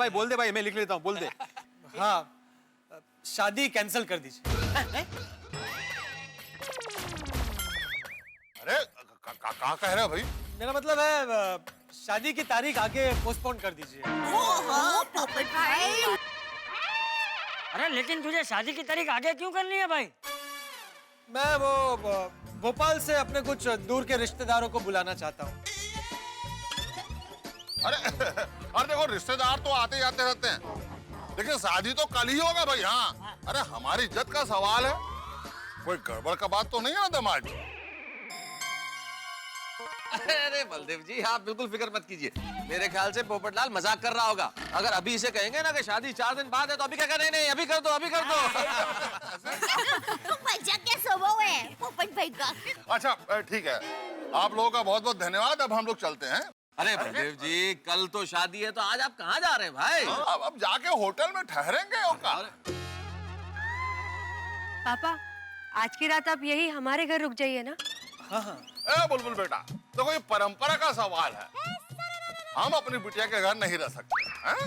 भाई बोल दे भाई, मैं लिख लेता हूँ, बोल दे। हाँ, शादी कैंसिल कर दीजिए। अरे कहाँ कह रहे हो भाई? मेरा मतलब है शादी की तारीख आगे पोस्टपोन कर दीजिए। पोपट भाई। अरे लेकिन तुझे शादी की तारीख आगे क्यों करनी है भाई? मैं वो भोपाल से अपने कुछ दूर के रिश्तेदारों को बुलाना चाहता हूँ। अरे देखो, रिश्तेदार तो आते जाते रहते हैं, लेकिन शादी तो कल ही होगा भाई। हाँ, अरे हमारी इज्जत का सवाल है, कोई गड़बड़ का बात तो नहीं है ना दामाद जी? अरे बलदेव जी, आप बिल्कुल फिक्र मत कीजिए। मेरे ख्याल से पोपटलाल मजाक कर रहा होगा। अगर अभी इसे कहेंगे ना कि शादी 4 दिन बाद है, तो अभी क्या करें? नहीं, अभी कर दो, अभी कर दो। तो मजाक क्या स्वभाव है पोपट भाई का? अच्छा ठीक है, आप लोगों का बहुत बहुत धन्यवाद। अब हम लोग चलते हैं। अरे बलदेव जी, कल तो शादी है, तो आज आप कहाँ जा रहे हैं भाई? अब जाके होटल में ठहरेंगे होगा। पापा, आज की रात आप यही हमारे घर रुक जाइए ना। हाँ हाँ। ए बुलबुल बेटा, देखो ये परंपरा का सवाल है, हम अपनी बिटिया के घर नहीं रह सकते हैं?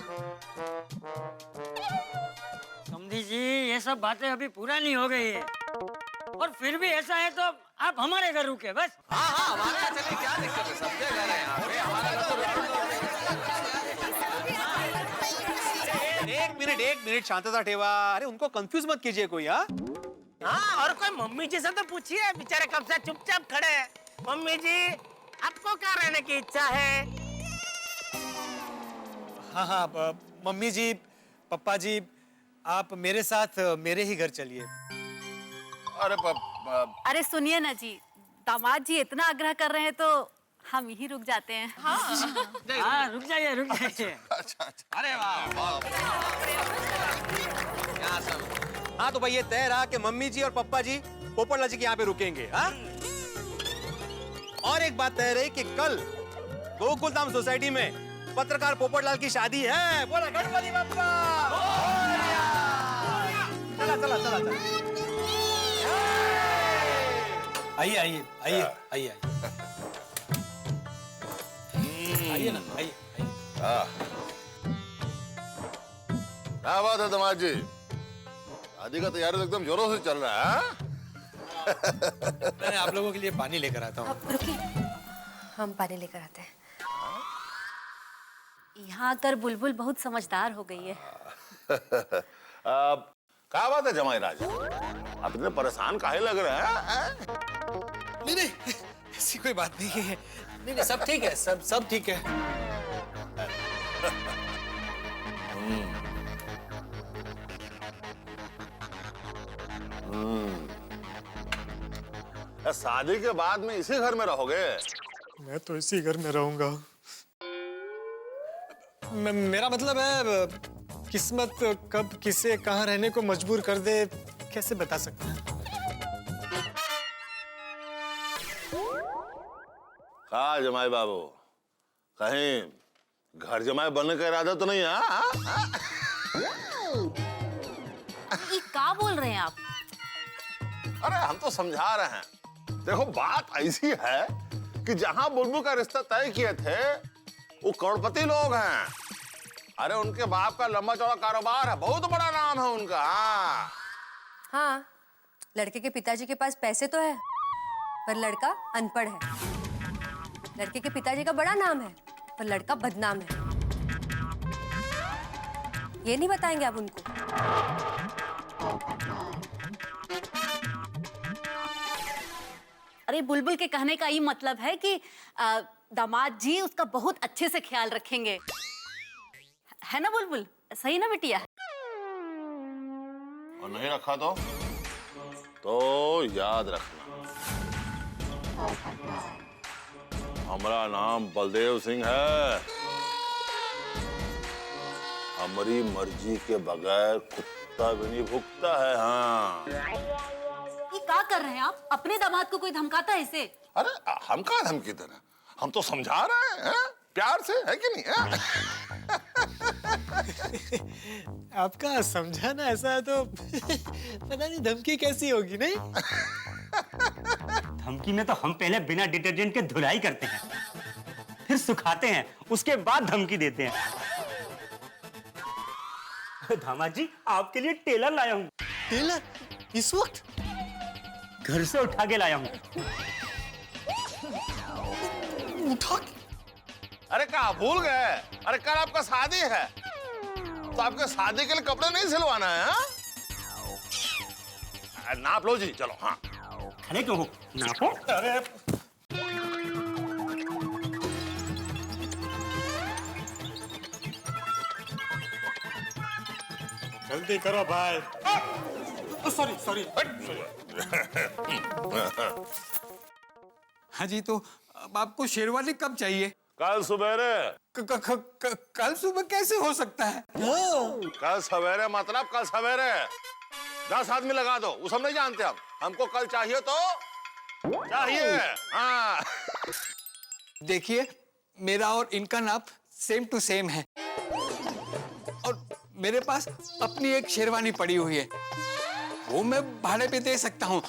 समधी जी, ये सब बातें अभी पूरा नहीं हो गई है, और फिर भी ऐसा है तो आप हमारे घर रुके बस। हाँ हाँ, हमारे यहाँ चलिए, क्या दिक्कत है? सबके घर है यहाँ पे, हमारा घर तो एक मिनिट शांतता ठेवा। अरे उनको कंफ्यूज मत कीजिए कोई। हाँ हाँ, और कोई मम्मी जी से तो पूछिए, बेचारे कब से चुपचाप खड़े हैं। मम्मी जी, आपको क्या रहने की इच्छा है? हाँ हाँ, मम्मी जी, पापा जी, आप मेरे साथ मेरे ही घर चलिए। अरे सुनिए ना जी, दामाद जी इतना आग्रह कर रहे हैं तो हम यही रुक जाते हैं। हाँ, रुक जाइए, रुक जाइए। अच्छा। अरे वाह वाह, क्या सब। हाँ, तो भाई ये तय रहा कि मम्मी जी और पप्पा जी पोपटलाल जी के यहाँ पे रुकेंगे। हाँ, और एक बात तय रही कि कल गोकुलधाम सोसाइटी में पत्रकार पोपटलाल की शादी है। बोला गणपति बप्पा। चला चला चला चला। आइए आइए आइए आइए आइए ना, आइए आइए। क्या बात है दामाद जी, शादी का तैयारी तो एकदम जोरों से चल रहा है। मैं आप लोगों के लिए पानी लेकर आता हूँ। अब रुकिए, हम पानी लेकर आते हैं। यहाँ आकर बुलबुल बहुत समझदार हो गई है। क्या बात है जमाई राजा, आप इतने परेशान काहे लग रहे हैं? नहीं, ऐसी कोई बात नहीं है। नहीं, सब ठीक है, सब ठीक है। शादी के बाद में इसी घर में रहोगे? मैं तो इसी घर में रहूंगा। मेरा मतलब है, किस्मत कब किसे कहाँ रहने को मजबूर कर दे, कैसे बता सकते हैं? कहा जमाई बाबू, कहीं घर जमाई बनने का इरादा तो नहीं है? ये क्या बोल रहे हैं आप? अरे हम तो समझा रहे हैं। देखो बात ऐसी है कि जहां बुलबुल का रिश्ता तय किए थे वो करोड़पति लोग हैं। अरे उनके बाप का लंबा चौड़ा कारोबार है, बहुत बड़ा नाम है उनका। हाँ, लड़के के पिताजी के पास पैसे तो है, पर लड़का अनपढ़ है। लड़के के पिताजी का बड़ा नाम है, पर लड़का बदनाम है। ये नहीं बताएंगे आप उनको? अरे बुलबुल के कहने का ये मतलब है कि दामाद जी उसका बहुत अच्छे से ख्याल रखेंगे, है ना बुलबुल? सही ना बिटिया? और नहीं रखा तो याद रखना, हमारा नाम बलदेव सिंह है। हमारी मर्जी के बगैर कुत्ता भी नहीं भुगता है। हाँ, ये क्या कर रहे हैं आप? अपने दामाद को कोई धमकाता है इसे? अरे हम कहाँ धमकी दे रहे हैं, हम तो समझा रहे हैं प्यार से, है कि नहीं है? आपका समझाना ऐसा है तो पता नहीं धमकी कैसी होगी। नहीं, धमकी में तो हम पहले बिना डिटर्जेंट के धुलाई करते हैं, फिर सुखाते हैं, उसके बाद धमकी देते हैं। दामाद जी आपके लिए टेलर लाया हूँ। टेलर इस वक्त? घर से उठा के लाया हूँ। उठा के? अरे कहाँ भूल गए? अरे कल आपका शादी है, तो आपके शादी के लिए कपड़े नहीं सिलवाना है? हाँ? नाप लो जी, चलो। हाँ खड़े क्यों हो? नापो। अरे जल्दी करो भाई। Sorry sorry. हाँ जी, तो अब आपको शेरवानी कब चाहिए? कल सवेरे। कल सुबह कैसे हो सकता है? कल सवेरे मतलब कल सवेरे। 10 आदमी लगा दो, वो सब नहीं जानते हम। हमको कल चाहिए तो चाहिए। हाँ। देखिए, मेरा और इनका नाप सेम टू सेम है और मेरे पास अपनी एक शेरवानी पड़ी हुई है, वो मैं भाड़े पे दे सकता हूँ।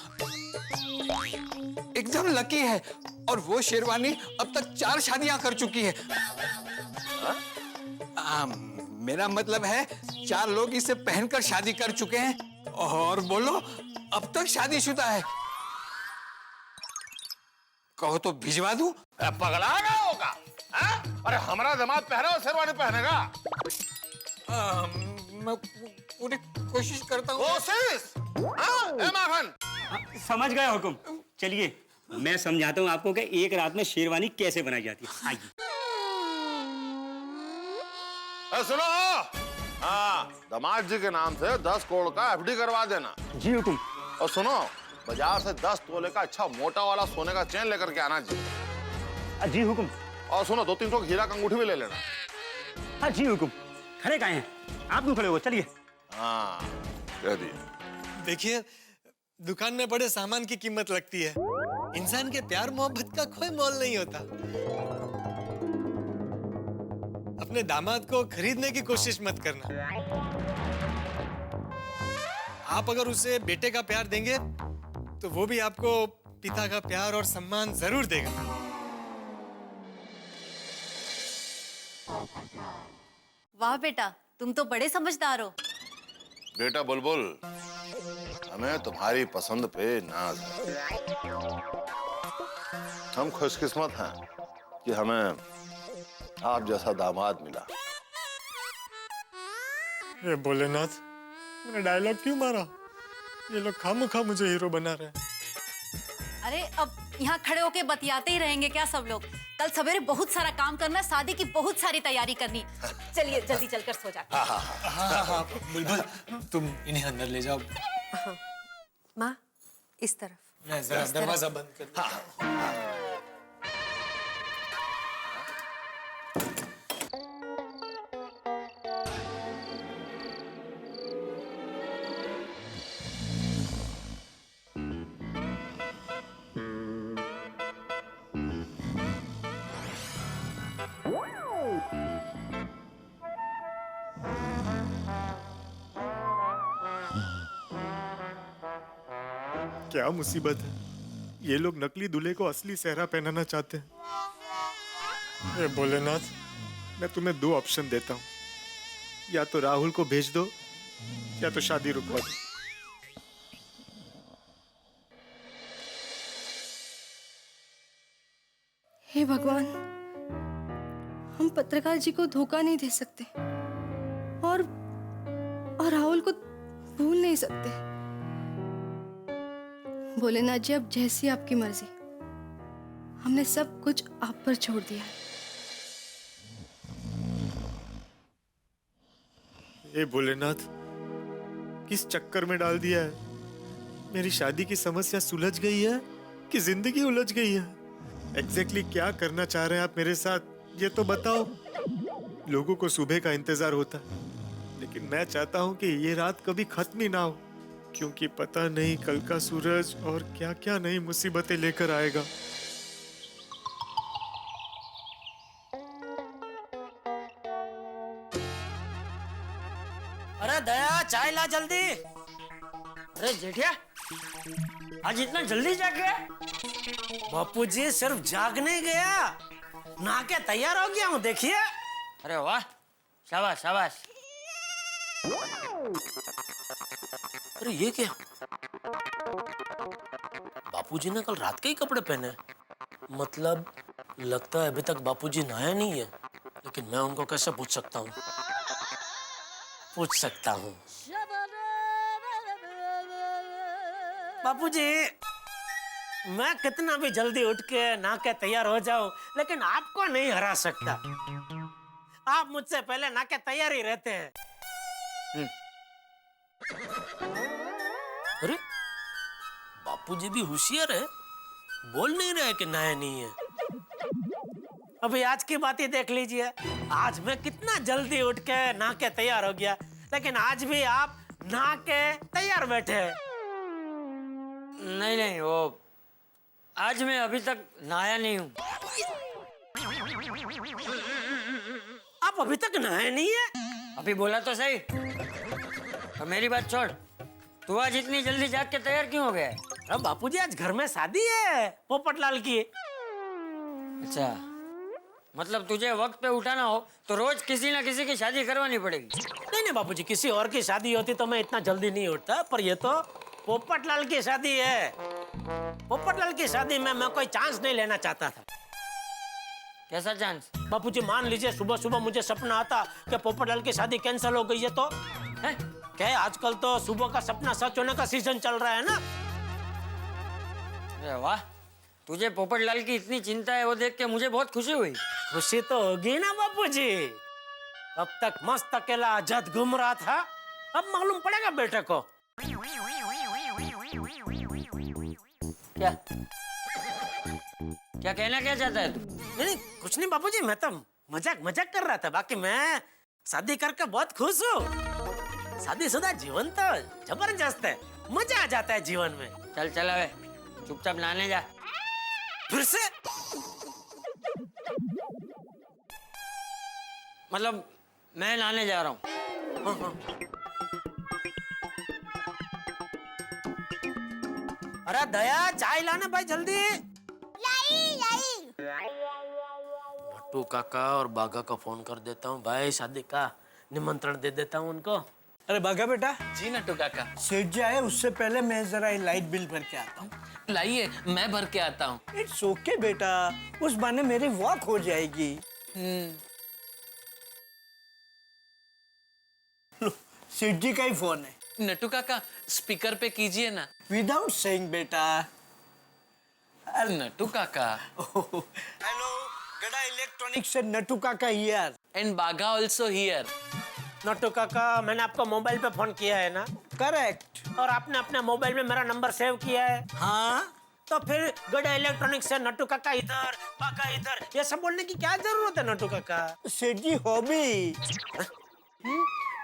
एकदम लकी है, और वो शेरवानी अब तक 4 शादियां कर चुकी है। मेरा मतलब है 4 लोग इसे पहनकर शादी कर चुके हैं, और बोलो अब तक शादीशुदा है। कहो तो भिजवा दूं? पगला गया होगा। अरे हमारा दामाद पहने और शेरवानी पहनेगा? मैं पूरी कोशिश करता हूँ। कोशिश? ए माखन, समझ गया हुकुम। चलिए मैं समझाता हूँ आपको कि एक रात में शेरवानी कैसे बनाई जाती है। आइए। सुनो, हाँ, दामाद जी के नाम से 10 करोड़ का FD करवा देना। जी हुकुम। और सुनो, बाजार से 10 तोले का अच्छा मोटा वाला सोने का चेन लेकर के आना जी। जी हुकुम। और सुनो, 2-3 हीरा का अंगूठी भी ले लेना। हाँ जी हुकुम। खड़े काहे हैं आप? क्यों खड़े हो? चलिए। हाँ, कह दिया। देखिए, दुकान में बड़े सामान की कीमत लगती है, इंसान के प्यार मोहब्बत का कोई मोल नहीं होता। अपने दामाद को खरीदने की कोशिश मत करना। आप अगर उसे बेटे का प्यार देंगे तो वो भी आपको पिता का प्यार और सम्मान जरूर देगा। वाह बेटा, तुम तो बड़े समझदार हो। बेटा बुलबुल, हमें तुम्हारी पसंद पे नाज है। हम खुशकिस्मत हैं कि हमें आप जैसा दामाद मिला। ये भोलेनाथ, मैंने डायलॉग क्यों मारा? ये लोग खामखा मुझे हीरो बना रहे हैं। अरे अब यहाँ खड़े होके बतियाते ही रहेंगे क्या सब लोग? कल सवेरे बहुत सारा काम करना, शादी की बहुत सारी तैयारी करनी। चलिए जल्दी चलकर सो जाते हैं। हाँ, बुलबुल, तुम इन्हें अंदर ले जाओ। माँ, इस तरफ। मैं जरा दरवाजा बंद कर दूं। क्या मुसीबत है, ये लोग नकली दूल्हे को असली सेहरा पहनाना चाहते हैं। भोलेनाथ, मैं तुम्हें 2 ऑप्शन देता हूँ, या तो राहुल को भेज दो या तो शादी रुकवा दो। हे भगवान, हम पत्रकार जी को धोखा नहीं दे सकते और राहुल को भूल नहीं सकते। भोलेनाथ जी, अब जैसी आपकी मर्जी, हमने सब कुछ आप पर छोड़ दिया है। ये भोलेनाथ, किस चक्कर में डाल दिया है? मेरी शादी की समस्या सुलझ गई है कि जिंदगी उलझ गई है? एग्जैक्टली क्या करना चाह रहे हैं आप मेरे साथ, ये तो बताओ। लोगों को सुबह का इंतजार होता है, लेकिन मैं चाहता हूं कि ये रात कभी खत्म ही ना हो, क्योंकि पता नहीं कल का सूरज और क्या क्या नई मुसीबतें लेकर आएगा। अरे दया, चाय ला जल्दी। अरे जेठिया, आज इतना जल्दी जाग गया? बापू जी सिर्फ जागने गया, नहा के तैयार हो गया हूँ, देखिए। अरे वाह, शाबाश शाबाश। अरे ये क्या? बापूजी ने कल रात के ही कपड़े पहने हैं। मतलब लगता है अभी तक बापूजी नहाया नहीं है, लेकिन मैं उनको कैसे पूछ सकता हूँ? पूछ सकता हूँ। बापूजी, मैं कितना भी जल्दी उठ के नहा के तैयार हो जाऊं, लेकिन आपको नहीं हरा सकता। आप मुझसे पहले नहा के तैयार ही रहते हैं। अरे बापूजी भी होशियार है, बोल नहीं रहे कि नहाया नहीं है। अभी आज की बात ही देख लीजिए। आज मैं कितना जल्दी उठ के नहा के तैयार हो गया, लेकिन आज भी आप नहा के तैयार बैठे हैं। नहीं नहीं, वो आज मैं अभी तक नहाया नहीं हूँ। आप अभी तक नहाए नहीं है? अभी बोला तो सही। तो मेरी बात छोड़, तू आज इतनी जल्दी जाग के तैयार क्यों हो गया है? अब बापूजी आज घर में शादी है पोपटलाल की। अच्छा, मतलब तुझे वक्त पे उठाना हो तो रोज किसी ना किसी की शादी करवानी पड़ेगी। नहीं नहीं बापूजी, किसी और की शादी होती तो मैं इतना जल्दी नहीं उठता, पर ये तो पोपटलाल की शादी है। पोपटलाल की शादी में मैं कोई चांस नहीं लेना चाहता था। कैसा चांस? बापूजी मान लीजिए सुबह सुबह मुझे सपना आता कि पोपटलाल की शादी कैंसिल हो गई है, तो है क्या? आजकल तो सुबह का सपना सच होने का सीजन चल रहा है ना। अरे वाह, तुझे पोपटलाल की इतनी चिंता है, वो देख के मुझे बहुत खुशी हुई। खुशी तो होगी ना बापूजी। अब तक मस्त अकेला आजाद घूम रहा था, अब मालूम पड़ेगा बेटे को। क्या क्या कहना क्या चाहता है तू? नहीं कुछ नहीं बापूजी, मैं तो मजाक कर रहा था। बाकी मैं शादी करके बहुत खुश हूँ। शादीशुदा जीवन तो जबरदस्त है, मजा आ जाता है जीवन में। चल चल, अबे चुपचाप नहाने जा। फिर से? मतलब मैं नहाने जा रहा हूँ। हाँ, हाँ। अरे दया, चाय लाना भाई जल्दी। भट्टू काका और बागा को फोन कर देता हूँ भाई, शादी का निमंत्रण दे देता हूँ उनको। अरे बागा बेटा। जी नट्टू काका। सेठ जी आए उससे पहले मैं जरा लाइट बिल भर के आता हूँ। लाइए, मैं भर के आता हूँ। इट्स ओके बेटा, उस बहाने मेरी वॉक हो जाएगी। लो, सेठ जी का ही फोन है। नट्टू काका स्पीकर पे कीजिए ना। विदाउट सेइंग बेटा। नट्टू काका। हेलो, गड़ा इलेक्ट्रॉनिक्स से नट्टू काका हियर। एंड बागा ऑल्सो हियर। नट्टू काका, मैंने आपको मोबाइल पे फोन किया है ना? करेक्ट। और आपने अपने मोबाइल में मेरा नंबर सेव किया है? हाँ। तो फिर गड़ा इलेक्ट्रॉनिक्स से नट्टू काका इधर, बागा इधर, ये सब बोलने की क्या जरूरत है नट्टू काका? सेठ जी हॉबी।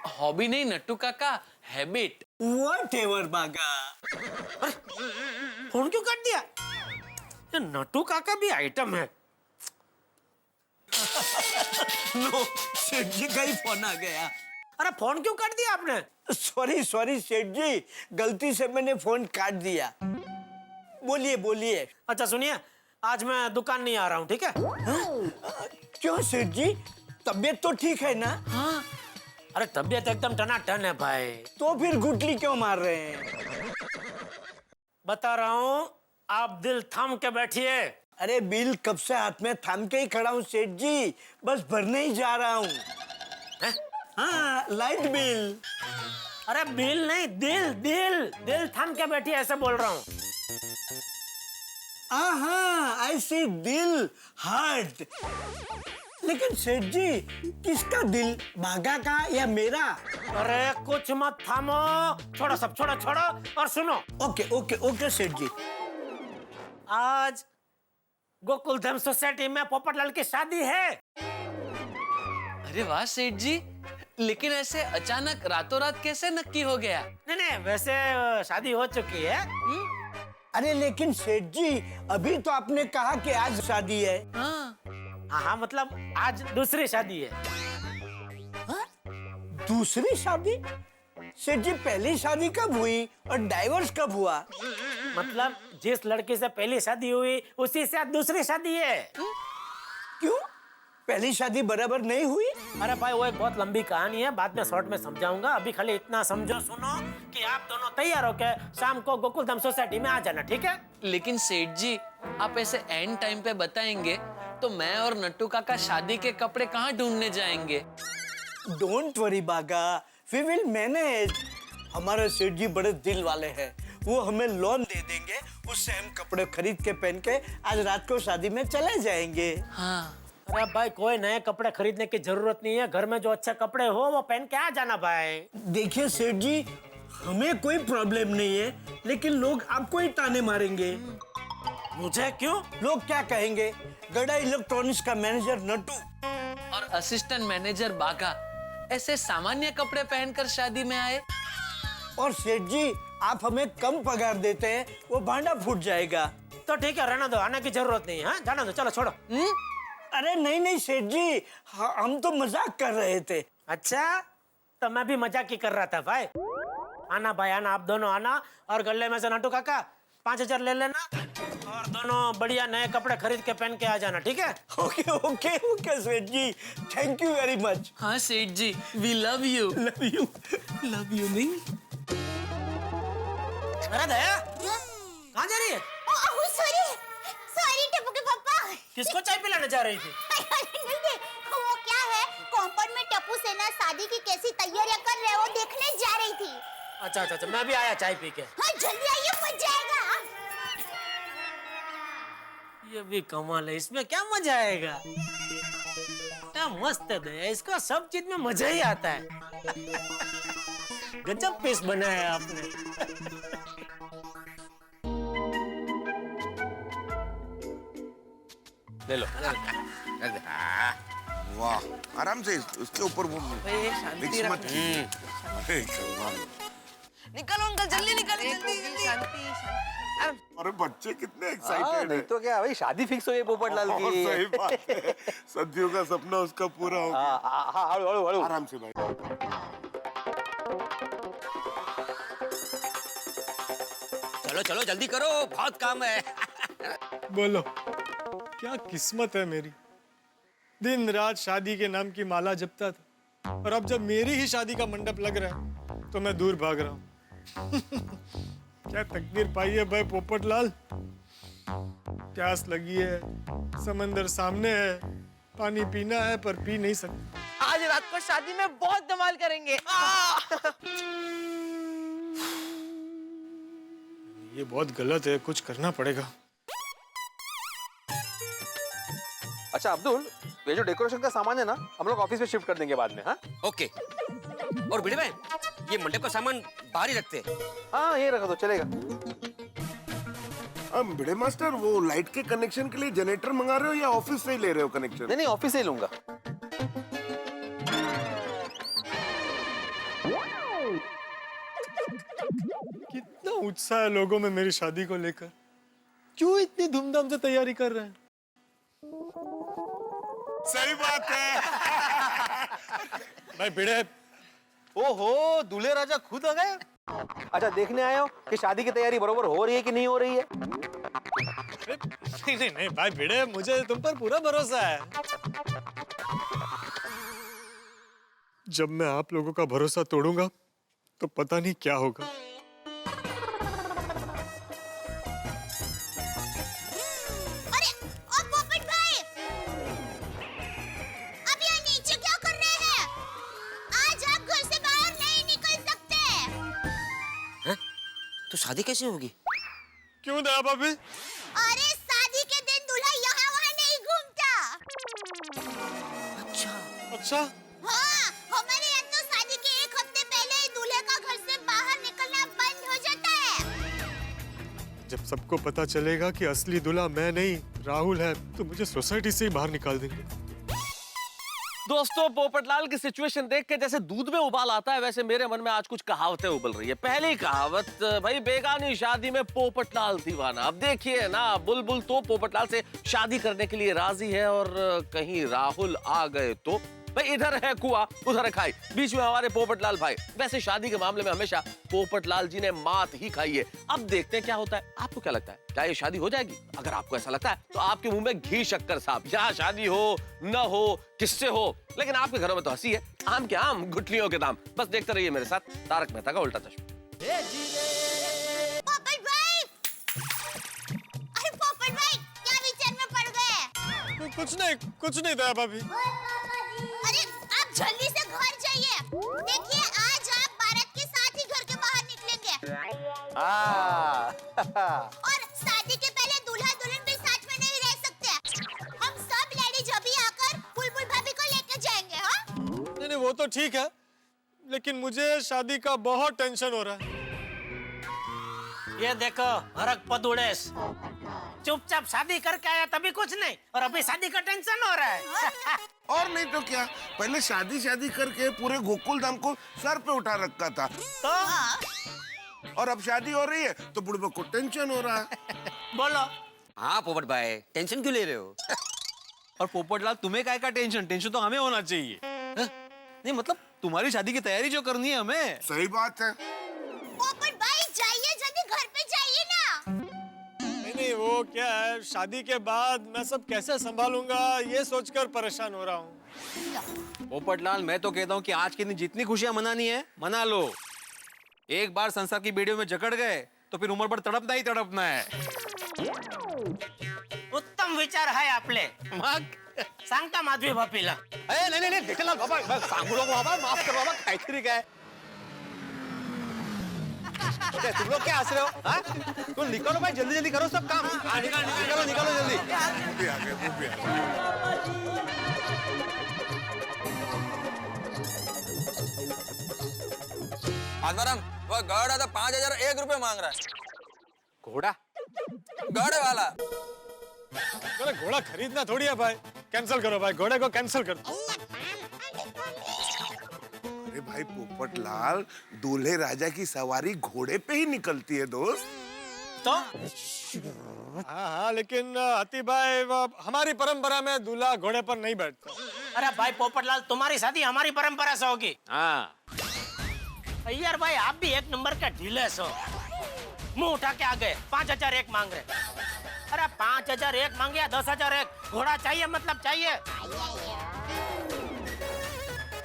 हॉबी नहीं नट्टू काका, हैबिट। व्हाटएवर बागा। फोन क्यों काट दिया? ये नट्टू काका भी आइटम है। लो, सेठ जी का ही फोन आ गया। अरे फोन क्यों काट दिया आपने? सॉरी सेठ जी, गलती से मैंने फोन काट दिया। बोलिए बोलिए। अच्छा सुनिए, आज मैं दुकान नहीं आ रहा हूँ, ठीक है? क्यों सेठ जी, तबीयत तो ठीक है ना? हाँ। अरे तबीयत एकदम टनाटन है भाई। तो फिर गुटली क्यों मार रहे हैं? बता रहा हूँ, आप दिल थाम के बैठिए। अरे बिल कब से हाथ में थाम के ही खड़ा हूँ सेठ जी, बस भरने ही जा रहा हूँ। हाँ, लाइट बिल। अरे बिल नहीं, दिल थाम के बैठिए, ऐसे बोल रहा हूँ। हाँ, आई सी, दिल, हार्ट। लेकिन सेठ जी, किसका दिल, बागा का या मेरा? अरे कुछ मत थामो, छोड़ो सब, छोड़ो और सुनो। ओके सेठ जी। आज गोकुलधाम सोसाइटी में पोपटलाल की शादी है। अरे वाह सेठ जी, लेकिन ऐसे अचानक रातों रात कैसे नक्की हो गया? नहीं, वैसे शादी हो चुकी है। अरे लेकिन सेठ जी, अभी तो आपने कहा कि आज शादी है। हाँ, मतलब आज दूसरी शादी है। दूसरी शादी? सेठ जी, पहली शादी कब हुई और डाइवोर्स कब हुआ? मतलब जिस लड़की से पहली शादी हुई उसी से आज दूसरी शादी है। क्यों? पहली शादी बराबर नहीं हुई? अरे भाई वो एक बहुत लंबी कहानी है, बाद में शॉर्ट में समझाऊंगा। अभी खाली इतना समझो सुनो कि आप दोनों तैयार होकर शाम को गोकुलधाम सोसाइटी में आ जाना, ठीक है? लेकिन सेठ जी, आप ऐसे एंड टाइम पे बताएंगे तो मैं और नट्टू काका शादी के कपड़े कहाँ ढूंढने जाएंगे? डोंट वरी बागा, वी विल मैनेज। हमारे सेठ जी बड़े दिल वाले हैं, वो हमें लोन दे देंगे, उससे हम कपड़े खरीद के पहन के आज रात को शादी में चले जाएंगे। हाँ। अरे भाई कोई नए कपड़े खरीदने की जरूरत नहीं है, घर में जो अच्छे कपड़े हो वो पहन के आ जाना भाई। देखिए सेठ जी, हमें कोई प्रॉब्लम नहीं है, लेकिन लोग आपको ही ताने मारेंगे। मुझे क्यों? लोग क्या कहेंगे? गड़ा इलेक्ट्रॉनिक्स का मैनेजर नट्टू और असिस्टेंट मैनेजर बागा ऐसे सामान्य कपड़े पहनकर शादी में आए। और सेठ जी, आप हमें कम पगार देते हैं, वो भांडा फूट जाएगा। तो ठीक है, रहना दो, आने की जरूरत नहीं है। जाना दो, चलो छोड़ो। अरे नहीं नहीं सेठ जी, हम तो मजाक कर रहे थे। अच्छा, तो मैं भी मजाक ही कर रहा था भाई। आना भाई आना, आप दोनों आना और गले में से नट्टू काका 5,000 ले लेना और दोनों बढ़िया नए कपड़े खरीद के पहन के आ जाना, ठीक है? Okay okay okay Seth ji, thank you very much. हाँ Seth ji, we love you. Love you नहीं। अरे दया, कहाँ जा रही है? सॉरी टप्पू के पापा। किसको चाय पिलाने जा रही थी? नहीं, वो क्या है, कंपाउंड में टप्पू सेना शादी की कैसी तैयारियां कर रहे हैं वो देखने जा रही थी। अच्छा अच्छा अच्छा, मैं भी आया चाय पी के। हाँ जल्दी आइए, मजा आएगा। ये भी कमाल है, इसमें क्या मजा आएगा? क्या मस्त है दया, इसको सब चीज में मजा ही आता है। गजब पीस बनाया है आपने। ले लो। वाह, आराम से उसके ऊपर वो मिक्स मत। निकलो अंकल, जल्दी निकलो, जल्दी। अरे बच्चे कितने एक्साइटेड हैं। तो क्या भाई, शादी फिक्स हुई है पोपटलाल की। सही बात है, सदियों का सपना उसका पूरा हो गया। हाँ, हळू आराम से भाई। चलो चलो जल्दी करो, बहुत काम है। बोलो, क्या किस्मत है मेरी। दिन रात शादी के नाम की माला जपता था, और अब जब मेरी ही शादी का मंडप लग रहा है तो मैं दूर भाग रहा हूँ। क्या तकदीर पाई है भाई पोपटलाल। प्यास लगी है, समंदर सामने है, पानी पीना है पर पी नहीं सकते। आज रात को शादी में बहुत धमाल करेंगे। ये बहुत गलत है, कुछ करना पड़ेगा। अच्छा अब्दुल, ये जो डेकोरेशन का सामान है ना, हम लोग ऑफिस में शिफ्ट कर देंगे बाद में। हाँ ओके। और भिड़े भाई, ये मंडप का सामान बाहर ही रखते हैं। हाँ, ये रखा तो चलेगा। अब भिड़े मास्टर, वो लाइट के कनेक्शन के लिए जनरेटर मंगा रहे हो या ऑफिस से ही ले रहे हो कनेक्शन? नहीं, ऑफिस से ही लूंगा। कितना उत्साह है लोगों में मेरी शादी को लेकर। क्यों इतनी धूमधाम से तैयारी कर रहे हैं? सही बात है। भाई भिड़े, ओहो, दूल्हे राजा खुद आ गए। अच्छा, देखने आए हो कि शादी की तैयारी बरोबर हो रही है कि नहीं हो रही है? नहीं नहीं नहीं भाई भिड़े, मुझे तुम पर पूरा भरोसा है। जब मैं आप लोगों का भरोसा तोड़ूंगा तो पता नहीं क्या होगा। अरे ओ पोपट भाई, अब यहाँ नीचे क्या कर रहे हैं? आज आप घर से बाहर नहीं निकल सकते। हैं? तो शादी कैसे होगी? क्यों दया भाभी? अरे शादी के दिन दूल्हा यहाँ वहाँ नहीं घूमता। अच्छा, हाँ, हमारे यहाँ तो शादी के एक हफ्ते पहले ही दूल्हे का घर से बाहर निकलना बंद हो जाता है। जब सबको पता चलेगा कि असली दूल्हा मैं नहीं राहुल है, तो मुझे सोसाइटी से ही बाहर निकाल देंगे। दोस्तों, पोपटलाल की सिचुएशन देख के जैसे दूध में उबाल आता है, वैसे मेरे मन में आज कुछ कहावतें उबल रही है। पहली कहावत, भाई बेगानी शादी में पोपटलाल दीवाना। अब देखिए ना, बुलबुल तो पोपटलाल से शादी करने के लिए राजी है और कहीं राहुल आ गए तो भाई इधर है कुआं उधर है खाई, बीच में हमारे पोपटलाल भाई। वैसे शादी के मामले में हमेशा पोपटलाल जी ने मात ही खाई है। अब देखते हैं क्या होता है। आपको क्या लगता है, क्या ये शादी हो जाएगी? अगर आपको ऐसा लगता है तो आपके मुंह में घी शक्कर साहब, यहाँ शादी हो न हो किससे हो, लेकिन आपके घरों में तो हंसी है। आम के आम गुठलियों के दाम। बस देखते रहिए मेरे साथ तारक मेहता का उल्टा चश्मा। पोपट भाई! अरे पोपट भाई, क्या विचार में पड़ गए? कुछ नहीं दया भाभी। अरे आप जल्दी से घर जाइए। देखिए आज आप बारात के साथ ही घर के बाहर निकलेंगे। और शादी के पहले दूल्हा दुल्हन भी साथ में नहीं रह सकते। हम सब लेडीज अभी आकर बुलबुल भाभी को लेकर जाएंगे। हाँ? नहीं वो तो ठीक है, लेकिन मुझे शादी का बहुत टेंशन हो रहा है। ये देखो हरक पदुड़ेस, चुपचाप शादी करके आया तभी कुछ नहीं, और अभी शादी का टेंशन हो रहा है। और नहीं तो क्या, पहले शादी करके पूरे गोकुल धाम को सर पे उठा रखा था, तो और अब शादी हो रही है तो बुढ़बा को टेंशन हो रहा है। बोलो। हाँ पोपट भाई, टेंशन क्यों ले रहे हो? और पोपटलाल तुम्हें काय का टेंशन? टेंशन तो हमें होना चाहिए। नहीं मतलब तुम्हारी शादी की तैयारी जो करनी है हमें। सही बात है। पोपट भाई जाइए, जल्दी घर पे जाइए ना। नहीं वो क्या है, शादी के बाद मैं सब कैसे संभालूंगा ये सोचकर परेशान हो रहा हूँ। पोपटलाल मैं तो कहता हूँ कि आज के दिन जितनी खुशियां मनानी है मना लो। एक बार संसार की बेड़ियों में जकड़ गए तो फिर उम्र भर तड़पना ही तड़पना है। उत्तम विचार है आपले। मग सांगता माधवी भापीला। नहीं देखलाल बाबा, सांगू नको बाबा, माफ कर बाबा, काहीतरी काय। तुम लोग क्या हंस रहे हो? हाँ? तुम निकलो भाई, जल्दी करो सब काम। निकालो जल्दी। वो भी आ गए। आत्माराम, वो घोड़ा तो 5,001 रुपए मांग रहा है। घोड़ा? घोड़े वाला। अरे घोड़ा खरीदना थोड़ी है भाई, कैंसिल करो भाई, घोड़े को कैंसिल कर दो। अरे भाई पोपटलाल, दूल्हे राजा की सवारी घोड़े पे ही निकलती है दोस्त। तो हाँ लेकिन हती भाई हमारी परंपरा में दूल्हा घोड़े पर नहीं बैठता। अरे भाई पोपटलाल, तुम्हारी शादी हमारी परंपरा से होगी। हाँ यार भाई आप भी एक नंबर का ढीले हो। मुंह उठा के आ गए, 5,001 मांग रहे। अरे 5,001 मांगे या 10,001, घोड़ा चाहिए मतलब चाहिए।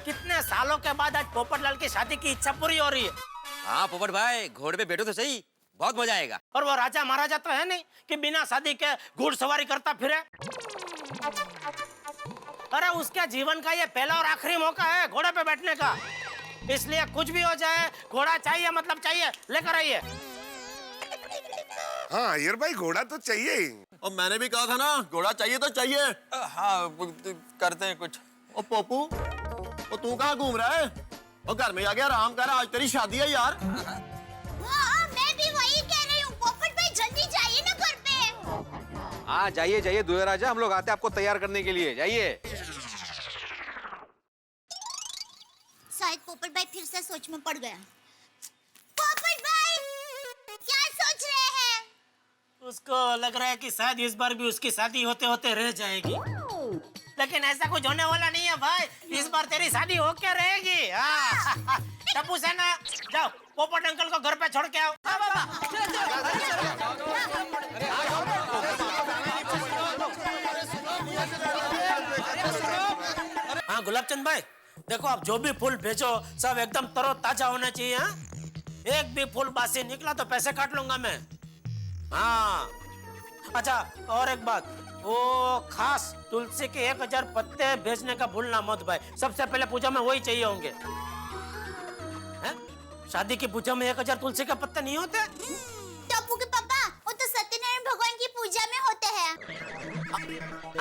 कितने सालों के बाद आज पोपटलाल की शादी की इच्छा पूरी हो रही है। हाँ पोपट भाई, घोड़े पे बैठो तो सही, बहुत मजा आएगा। और वो राजा महाराजा तो है नहीं कि बिना शादी के घुड़सवारी करता फिरे। अरे उसके जीवन का ये पहला और आखिरी मौका है घोड़े पे बैठने का। इसलिए कुछ भी हो जाए, घोड़ा चाहिए मतलब चाहिए, लेकर आइए। हाँ यार भाई, घोड़ा तो चाहिए ही। और मैंने भी कहा था ना, घोड़ा चाहिए तो चाहिए। हाँ करते हैं कुछ। ओ पप्पू, ओ तू कहाँ घूम रहा है? और घर में आ गया आराम कर, आज तेरी शादी है यार। हाँ, मैं भी वही कह रही हूँ। पोपट भाई जल्दी जाइए ना घर पे। हाँ जाइए दूल्हे राजा, हम लोग आते हैं आपको तैयार करने के लिए, जाइए। शायद पोपट भाई फिर से सोच में पड़ गया। पोपट भाई क्या सोच रहे हैं? उसको लग रहा है कि शायद इस बार भी उसकी शादी होते होते रह जाएगी, लेकिन ऐसा कुछ होने वाला नहीं है भाई। इस बार तेरी शादी होके रहेगी। हाँ टप्पू सेना, जाओ पोपट अंकल को घर पे छोड़ के आओ। हाँ गुलाबचंद भाई, देखो आप जो भी फूल भेजो सब एकदम तरोताजा होना चाहिए। हाँ? एक भी फूल बासी निकला तो पैसे काट लूंगा मैं। हाँ अच्छा, और एक बात, वो खास तुलसी के 1,000 पत्ते भेजने का भूलना मत भाई। सबसे पहले पूजा में वही चाहिए होंगे। है? शादी की पूजा में 1,000 तुलसी के पत्ते नहीं होते? टप्पू के पापा, वो तो सत्यनारायण भगवान की पूजा में होते हैं।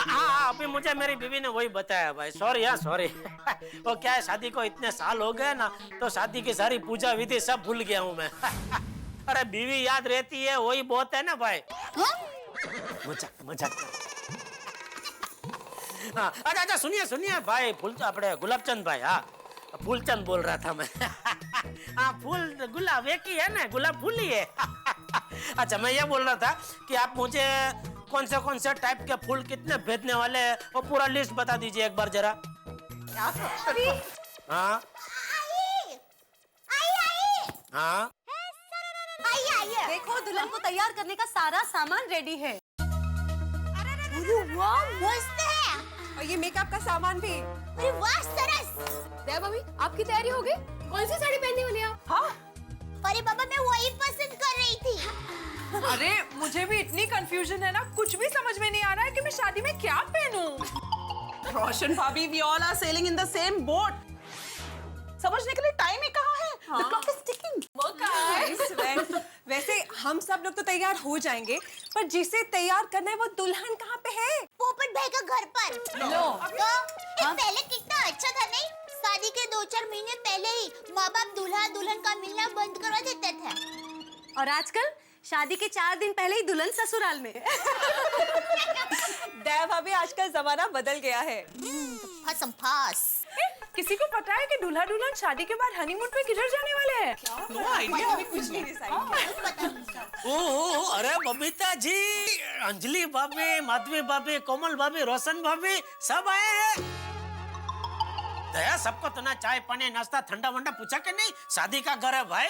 हाँ अभी मुझे मेरी बीवी ने वही बताया भाई। सॉरी यार सॉरी। वो क्या है, शादी को इतने साल हो गए ना, तो शादी की सारी पूजा विधि सब भूल गया हूँ मैं। अरे बीवी याद रहती है वही बहुत है ना भाई। मजाक मजाक। हाँ अच्छा सुनिए भाई, फूल अपने गुलाबचंद भाई। हाँ फूलचंद बोल रहा था मैं। हाँ फूल गुलाब एक ही है ना, गुलाब फूल ही है। अच्छा मैं ये बोल रहा था कि आप मुझे कौन से टाइप के फूल कितने भेजने वाले हैं वो पूरा लिस्ट बता दीजिए एक बार जरा। हाँ हाँ आइए देखो, दुल्हन को तैयार करने का सारा सामान रेडी है। अरे वाह, मस्त है। और ये मेकअप का सामान भी। अरे वाह, सरस। दया भाभी, आपकी तैयारी हो गई? कौन सी साड़ी पहनने वाली आप? हाँ अरे बाबा, मैं वही पसंद कर रही थी। अरे मुझे भी इतनी कंफ्यूजन है ना, कुछ भी समझ में नहीं आ रहा है कि मैं शादी में क्या पहनूं। रोशन भाभी, we all are sailing in the same boat. समझने के लिए टाइम ही कहाँ है? The clock is ticking. वैसे हम सब लोग तो तैयार हो जाएंगे, पर जिसे तैयार करना है वो दुल्हन कहाँ पे है? पोपट भाई का घर पर। लो। तो पहले कितना अच्छा था नहीं? शादी के 2-4 महीने पहले ही माँ बाप दूल्हा दुल्हन का मिलना बंद करवा देते थे। और आजकल शादी के 4 दिन पहले ही दुल्हन ससुराल में। दया भाभी, आजकल जमाना बदल गया है। फसम फास। किसी को पता है कि दूल्हा दुल्हन शादी के बाद हनीमून पे किधर जाने वाले हैं? No idea, हमें कुछ नहीं डिसाइड। ओ अरे बबीता जी, अंजलि भाभी, माधवी भाभी, कोमल भाभी, रोशन भाभी सब आए हैं। दया, सबको तो ना चाय पानी नाश्ता ठंडा वंडा पूछा के नहीं? शादी का घर है भाई।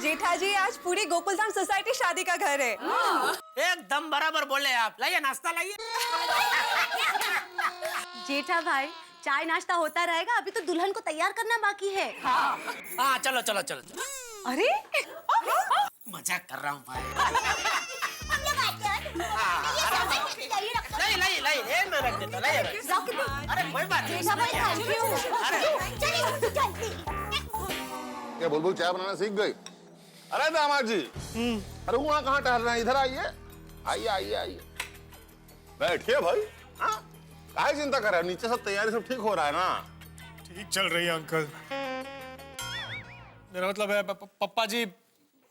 जेठा जी, आज पूरी गोकुलधाम सोसाइटी शादी का घर है। एकदम बराबर बोले आप। लाइए नाश्ता लाइए। जेठा भाई, चाय नाश्ता होता रहेगा, अभी तो दुल्हन को तैयार करना बाकी है। हाँ चलो चलो चलो चलो। अरे मजाक कर रहा हूँ भाई। हम लोग आते हैं। ये सामान लाइए, रखो। लाइए मैं रख देता। लाइए अरे कोई बात नहीं। जेठा भाई, थैंक यू। चलिए जल्दी। क्या बुलबुल चाय बनाना सीख गई? अरे दामाद जी, अरे वहाँ कहाँ टहल रहे हैं? इधर आइए, आइए आइए आइए, बैठिए भाई। हाँ, काहे चिंता कर रहे हैं? नीचे सब तैयारी सब ठीक हो रहा है ना? ठीक चल रही है अंकल। मेरा मतलब है पप्पा जी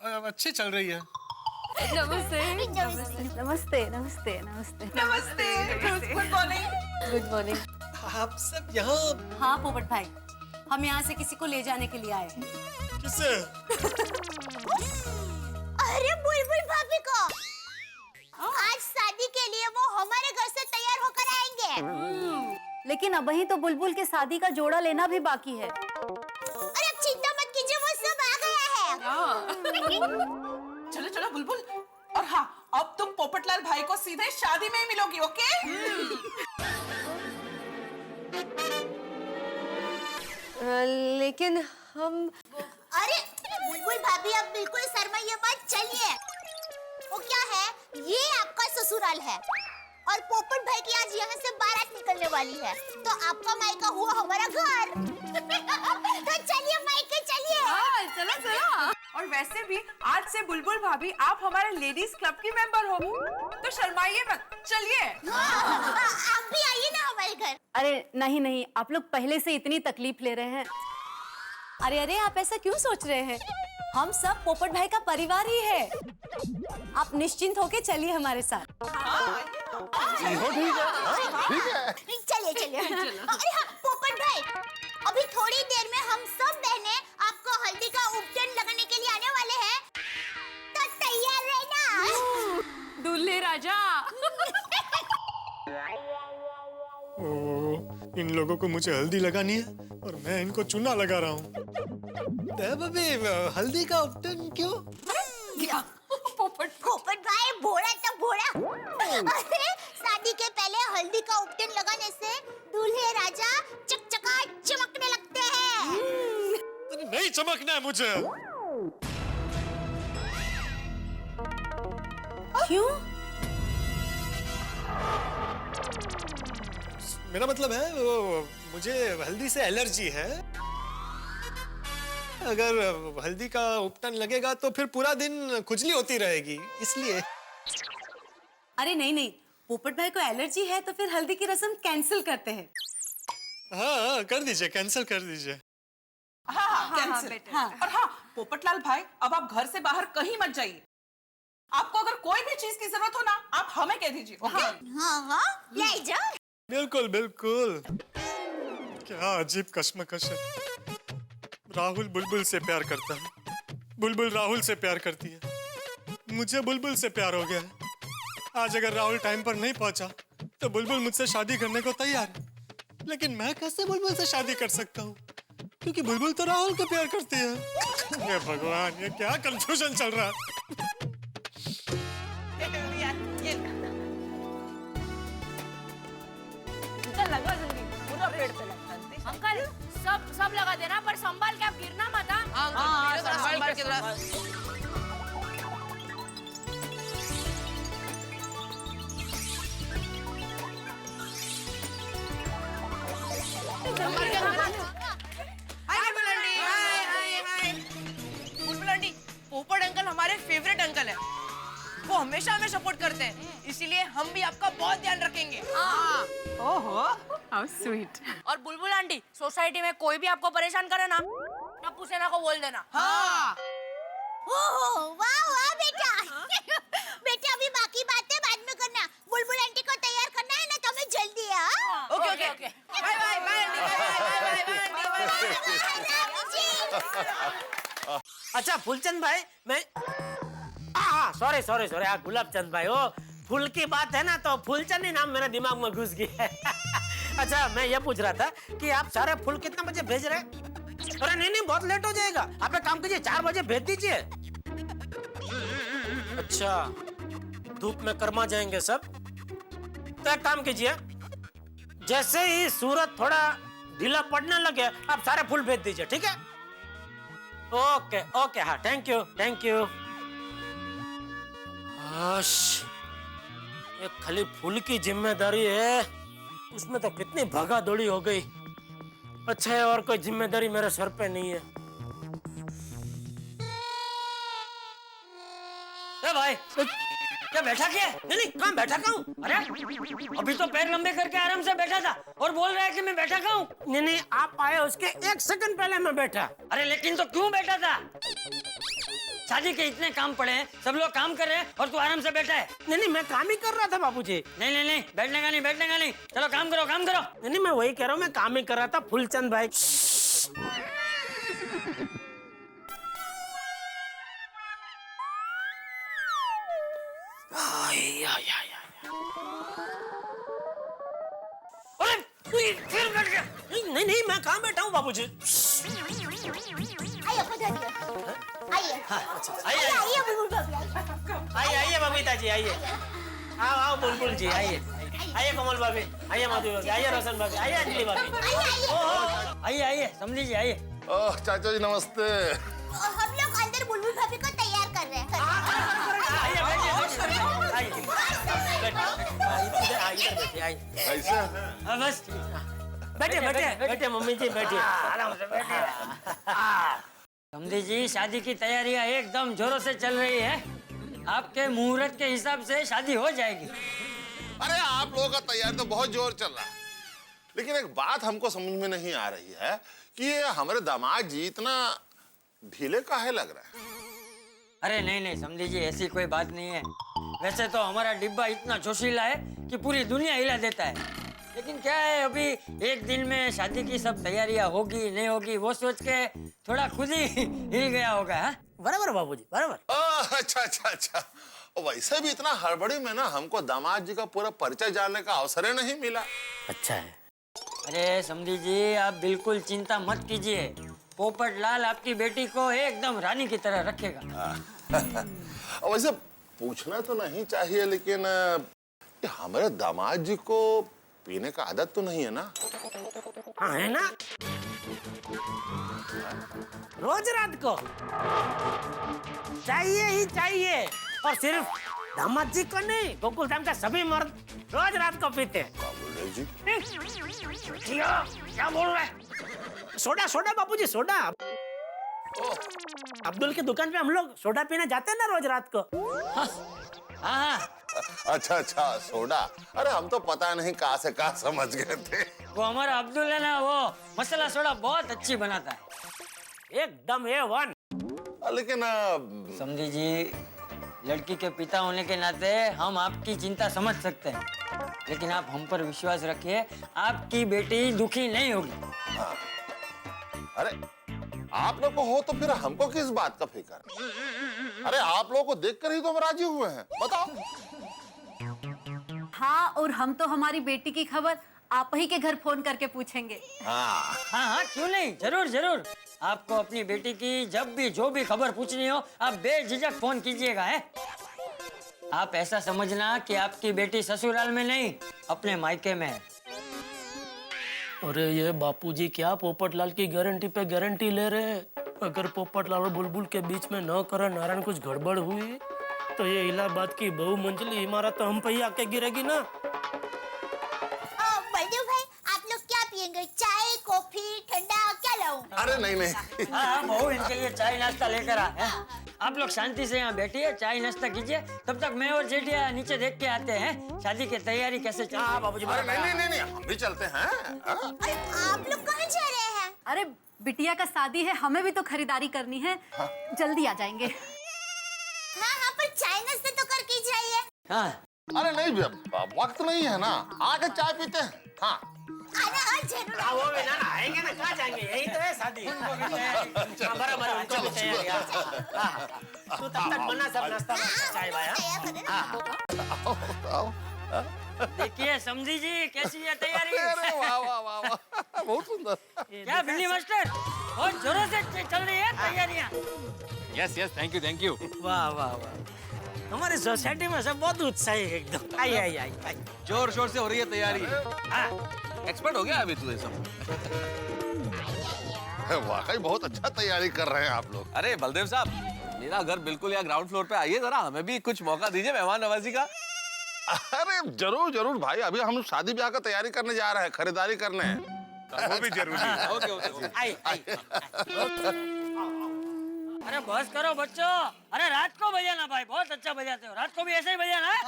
अच्छी चल रही है। नमस्ते नमस्ते नमस्ते नमस्ते नमस्ते। Good morning. Good morning. आप सब यहाँ? हाँ पोपट भाई, हम यहाँ से किसी को ले जाने के लिए आए हैं। किसे? अरे बुलबुल भाभी को। आज शादी के लिए वो हमारे घर से तैयार होकर आएंगे। लेकिन अबही तो बुलबुल के शादी का जोड़ा लेना भी बाकी है। अरे अब चिंता मत कीजिए, वो सब आ गया है। चलो चलो बुलबुल। और हाँ, अब तुम पोपटलाल भाई को सीधे शादी में ही मिलोगी, ओके? लेकिन हम। अरे बुलबुल भाभी, अब बिल्कुल शर्माइए मत, चलिए। वो क्या है, ये आपका ससुराल है और पोपट भाई की आज यहाँ से बारात निकलने वाली है, तो आपका मायका हुआ हमारा घर। तो चलिए मायके, चलिए। चलो चलो। और वैसे भी आज से बुलबुल भाभी आप हमारे लेडीज क्लब की मेंबर हो, तो शर्माइए मत, चलिए। आप भी आइए ना हमारे घर। अरे नहीं नहीं, आप लोग पहले से इतनी तकलीफ ले रहे हैं। अरे अरे, आप ऐसा क्यों सोच रहे हैं? हम सब पोपट भाई का परिवार ही है। आप निश्चिंत होके चलिए हमारे साथ। ठीक है। चलिए चलिए। अरे हाँ पोपट भाई, अभी थोड़ी देर में हम सब बहनें आपको हल्दी का उपटन लगाने के लिए आने वाले हैं, तो तैयार रहना। दूल्हे राजा। इन लोगों को मुझे हल्दी लगानी है और मैं इनको चूना लगा रहा हूँ। हल्दी का उपटन क्यों? पोपट भाई, भोड़ा तो भोड़ा। अरे शादी के पहले हल्दी का उपटन लगाने से दूल्हे राजा चकचका चमकने लगते हैं। नहीं चमकना है मुझे। क्यों? मेरा मतलब है वो, मुझे हल्दी से एलर्जी है। अगर हल्दी का उपटन लगेगा तो फिर पूरा दिन खुजली होती रहेगी, इसलिए। अरे नहीं नहीं, पोपट भाई को एलर्जी है तो फिर हल्दी की रस्म कैंसिल करते हैं। हाँ कर दीजिए, कैंसिल कर दीजिए। हाँ, कैंसिल। और हाँ पोपटलाल भाई, अब आप घर से बाहर कहीं मत जाइए। आपको अगर कोई भी चीज की जरूरत हो ना, आप हमें कह दीजिए, ओके? हाँ, ले जाओ। बिल्कुल बिल्कुल। क्या अजीब कश्मकश है। राहुल बुलबुल से प्यार करता है, बुलबुल राहुल से प्यार करती है। मुझे बुलबुल से प्यार हो गया है। आज अगर राहुल टाइम पर नहीं पहुंचा तो बुलबुल मुझसे शादी करने को तैयार है, लेकिन मैं कैसे बुलबुल से शादी कर सकता हूँ, क्योंकि बुलबुल तो राहुल को प्यार करती है। हे भगवान, ये क्या कंफ्यूजन चल रहा है। लगा जल्दी, पूरा पेड़ पे लगा। अंकल सब लगा देना, पर संभाल के, आप गिरना मत। संभाल के। बुलबुल आंटी, पोपट अंकल हमारे फेवरेट अंकल हैं। वो हमेशा हमें सपोर्ट करते हैं, इसीलिए हम भी आपका बहुत ध्यान रखेंगे। ओहो, हाउ स्वीट। और बुलबुल आंटी, सोसाइटी में कोई भी आपको परेशान करे ना, टप्पू सेना को बोल देना। हाँ। ओहो, वाह वाह बेटा। बेटा अभी बाकी बातें बाद में करना। बुलबुल आंटी को तैयार करना है ना, तो हमें जल्दी है। Okay okay okay. Bye bye bye aunty. अच्छा फूलचंद भाई, मैं sorry sorry sorry, Gulab Chand भाई, वो फूल की बात है ना, तो फूलचंद ही नाम मेरे दिमाग में घुस गया है। अच्छा मैं ये पूछ रहा था कि आप सारे फूल कितने बजे भेज रहे हैं? अरे नहीं बहुत लेट हो जाएगा, आप एक काम कीजिए 4 बजे भेज दीजिए। अच्छा धूप में कर्मा जाएंगे सब, तो एक काम कीजिए, जैसे ही सूरज थोड़ा ढीला पड़ने लगे आप सारे फूल भेज दीजिए, ठीक है? ओके ओके, हाँ थैंक यू थैंक यू। ये खाली फूल की जिम्मेदारी है, उसमें तो कितनी भागा दौड़ी हो गई। अच्छा है और कोई जिम्मेदारी मेरे सर पे नहीं है। ए भाई क्या बैठा क्या? नहीं कहाँ बैठा कहूँ? अरे अभी तो पैर लंबे करके आराम से बैठा था और बोल रहा है कि मैं बैठा कहूँ? नहीं आप आए उसके 1 सेकंड पहले मैं बैठा। अरे लेकिन तो क्यों बैठा था? शादी के इतने काम पड़े हैं, सब लोग काम कर रहे हैं और तू आराम से बैठा है। नहीं मैं काम ही कर रहा था बाबूजी। नहीं बैठने का नहीं, चलो काम करो। नहीं मैं वही कह रहा हूँ, मैं काम ही कर रहा था फूलचंद भाई। फिर बैठ गया। नहीं मैं कहाँ बैठा हूँ बाबूजी? आइए बुलबुल भाभी, आइए बबीता जी, आइए। आओ बुलबुल जी, आइए कमल भाभी, आइए मधु भाभी, आइए रोशन भाभी, आइए अंजलि भाभी, आइए समझी जी, आइए। ओह चाचा जी नमस्ते। हम लोग अंदर बुलबुल भाभी को तैयार कर रहे हैं। कैसे? बस बैठे मम्मी जी, बैठे आराम से बैठे। समझी जी, शादी की तैयारियां एकदम जोरों से चल रही है। आपके मुहूर्त के हिसाब से शादी हो जाएगी। अरे आप लोगों का तैयार तो बहुत जोर चल रहा है, लेकिन एक बात हमको समझ में नहीं आ रही है कि ये हमारे दामाद जी इतना ढीले काहे लग रहा है? अरे नहीं समझी जी, ऐसी कोई बात नहीं है। वैसे तो हमारा डिब्बा इतना जोशीला है कि पूरी दुनिया हिला देता है, लेकिन क्या है अभी 1 दिन में शादी की सब तैयारियां होगी नहीं होगी वो सोच के थोड़ा खुद ही हिल गया होगा। हाँ बराबर बाबूजी, बराबर। अच्छा। वैसे भी इतना हड़बड़ी में ना हमको दामाद जी का पूरा परिचय जानने का अवसर ही नहीं मिला। अच्छा है। अरे समझी जी, आप बिल्कुल चिंता मत कीजिए, पोपट लाल आपकी बेटी को एकदम रानी की तरह रखेगा। वैसे पूछना तो नहीं चाहिए, लेकिन हमारे दामाद जी को पीने का आदत तो नहीं है ना? हाँ है ना, रोज रात को चाहिए ही चाहिए, और सिर्फ दामाद जी को नहीं, गोकुल धाम का सभी मर्द रोज रात को पीते हैं। क्या बोल रहे जी? क्या बोल रहे हैं? सोडा बाबूजी, सोडा। अब्दुल की दुकान पे हम लोग सोडा पीने जाते हैं ना रोज रात को। हाँ अच्छा सोडा। अरे हम तो पता नहीं कहाँ से कहाँ समझ गए थे। वो हमारा अब्दुल है ना, वो मसाला सोडा बहुत अच्छी बनाता है, एकदम A1। लेकिन समझी जी, लड़की के पिता होने के नाते हम आपकी चिंता समझ सकते हैं, लेकिन आप हम पर विश्वास रखिए, आपकी बेटी दुखी नहीं होगी। हाँ। अरे आप लोग को हो तो फिर हमको किस बात का फिक्र? अरे आप लोगों को देखकर ही तो हम राजी हुए हैं, बताओ। हाँ, और हम तो हमारी बेटी की खबर आप ही के घर फोन करके पूछेंगे। हाँ हाँ, क्यों नहीं, जरूर जरूर। आपको अपनी बेटी की जब भी जो भी खबर पूछनी हो आप बेझिझक फोन कीजिएगा। है आप ऐसा समझना कि आपकी बेटी ससुराल में नहीं अपने मायके में है। अरे ये बापूजी क्या पोपटलाल की गारंटी पे गारंटी ले रहे हैं। अगर पोपटलाल और बुलबुल के बीच में न करण नारायण कुछ गड़बड़ हुई तो ये इलाहाबाद की बहुमंजिली इमारत तो हम पे ही आके गिरेगी ना। बलदेव भाई, आप लोग क्या पियेंगे? चाय, कॉफी, ठंडा, क्या लाऊं? अरे नहीं। हाँ बहू, इनके लिए चाय नाश्ता लेकर आ। आप लोग शांति से यहाँ बैठिए, चाय नाश्ता कीजिए, तब तक मैं और जेठिया नीचे देख के आते हैं शादी की तैयारी कैसे चल रही है। बाबूजी, नहीं, हम भी चलते हैं। आप लोग कहाँ जा रहे हैं? अरे बिटिया का शादी है, हमें भी तो खरीदारी करनी है। जल्दी आ जाएंगे। हाँ, पर चाय नाश्ता तो करके जाइए। हाँ। अरे नहीं, वक्त नहीं है ना, आके चाय पीते हैं। हाँ जरूर। वो भी ना आएंगे ना, कहाँ जाएंगे, यही तो है शादी। बराबर, उनको भी तैयारी है। तू तब तक बना सब नाश्ता चाय भाई। देखिए समझी जी कैसी है तैयारी। वाह, बहुत सुंदर। क्या बिल्ली मास्टर, बहुत जोरों से चल रही है तैयारियाँ। Yes, thank you. वाह वाह वाह, हमारी सोसाइटी में सब बहुत उत्साही है एकदम। आई। जोर शोर से हो रही है तैयारी। एक्सपर्ट हो गया अभी तू ये सब। वाकई बहुत अच्छा तैयारी कर रहे हैं आप लोग। अरे बलदेव साहब, मेरा घर बिल्कुल यहाँ ग्राउंड फ्लोर पे, आइए जरा, हमें भी कुछ मौका दीजिए मेहमान नवाजी का। अरे जरूर भाई, अभी हम शादी ब्याह का तैयारी करने जा रहे हैं, खरीदारी करने। वो भी जरूरी है। ओके। अरे बस करो बच्चों, अरे रात को बजाना भाई, बहुत अच्छा बजाते हो, रात को भी ऐसे ही बजाना है।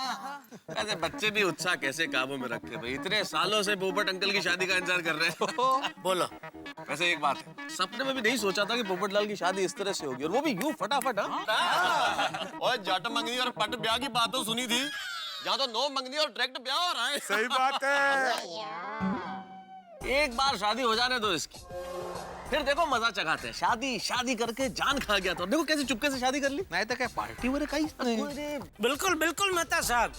ऐसे बच्चे भी उत्साह कैसे काबू में रखे भाई, इतने सालों से पोपट अंकल की शादी का इंतजार कर रहे हो। बोलो। वैसे एक बात है, सपने में भी नहीं सोचा था कि पोपटलाल की शादी इस तरह से होगी, और वो भी यूं फटाफट। और जट मंगनी और पट ब्याह की बात तो सुनी थी, यहाँ तो नो मंगनी और डायरेक्ट ब्याह हो रहा है। सही बात है। एक बार शादी हो जाने दो इसकी, फिर देखो मजा चखाते हैं। शादी करके जान खा गया था, देखो कैसे चुपके से शादी कर ली। नहीं तो क्या पार्टी वगैरह कहीं नहीं। बिल्कुल मेहता साहब,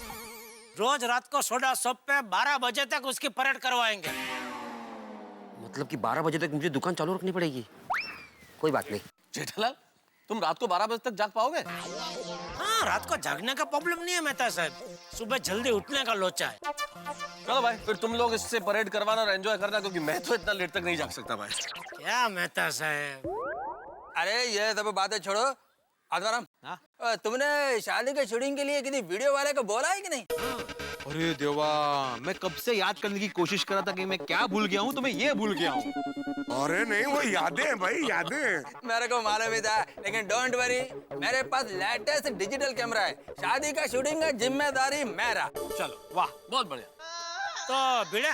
रोज रात को सोडा शॉप पे 12 बजे तक उसकी परेड करवाएंगे। मतलब कि 12 बजे तक मुझे दुकान चालू रखनी पड़ेगी? कोई बात नहीं। जेठालाल, तुम रात को 12 बजे तक जाग पाओगे? हाँ, रात को जागने का प्रॉब्लम नहीं है मेहता साहब, सुबह जल्दी उठने का लोचा है। चलो भाई, फिर तुम लोग इससे परेड करवाना और एंजॉय करना, क्योंकि मैं तो इतना लेट तक नहीं जाग सकता भाई। क्या मेहता साहब? अरे ये सब बातें छोड़ो, आत्माराम, तुमने शादी के शूटिंग के लिए किसी वीडियो वाले को बोला है कि नहीं? अरे देवा, मैं कब से याद करने की कोशिश कर रहा था कि मैं क्या भूल गया हूँ, तो मैं ये भूल गया हूँ। अरे नहीं, वो यादें हैं भाई, यादें। मेरे को मालूम ही था, लेकिन डोंट वरी, मेरे पास लेटेस्ट डिजिटल कैमरा है। शादी का शूटिंग का जिम्मेदारी मेरा। चलो, वाह, बहुत बढ़िया। तो भिड़े,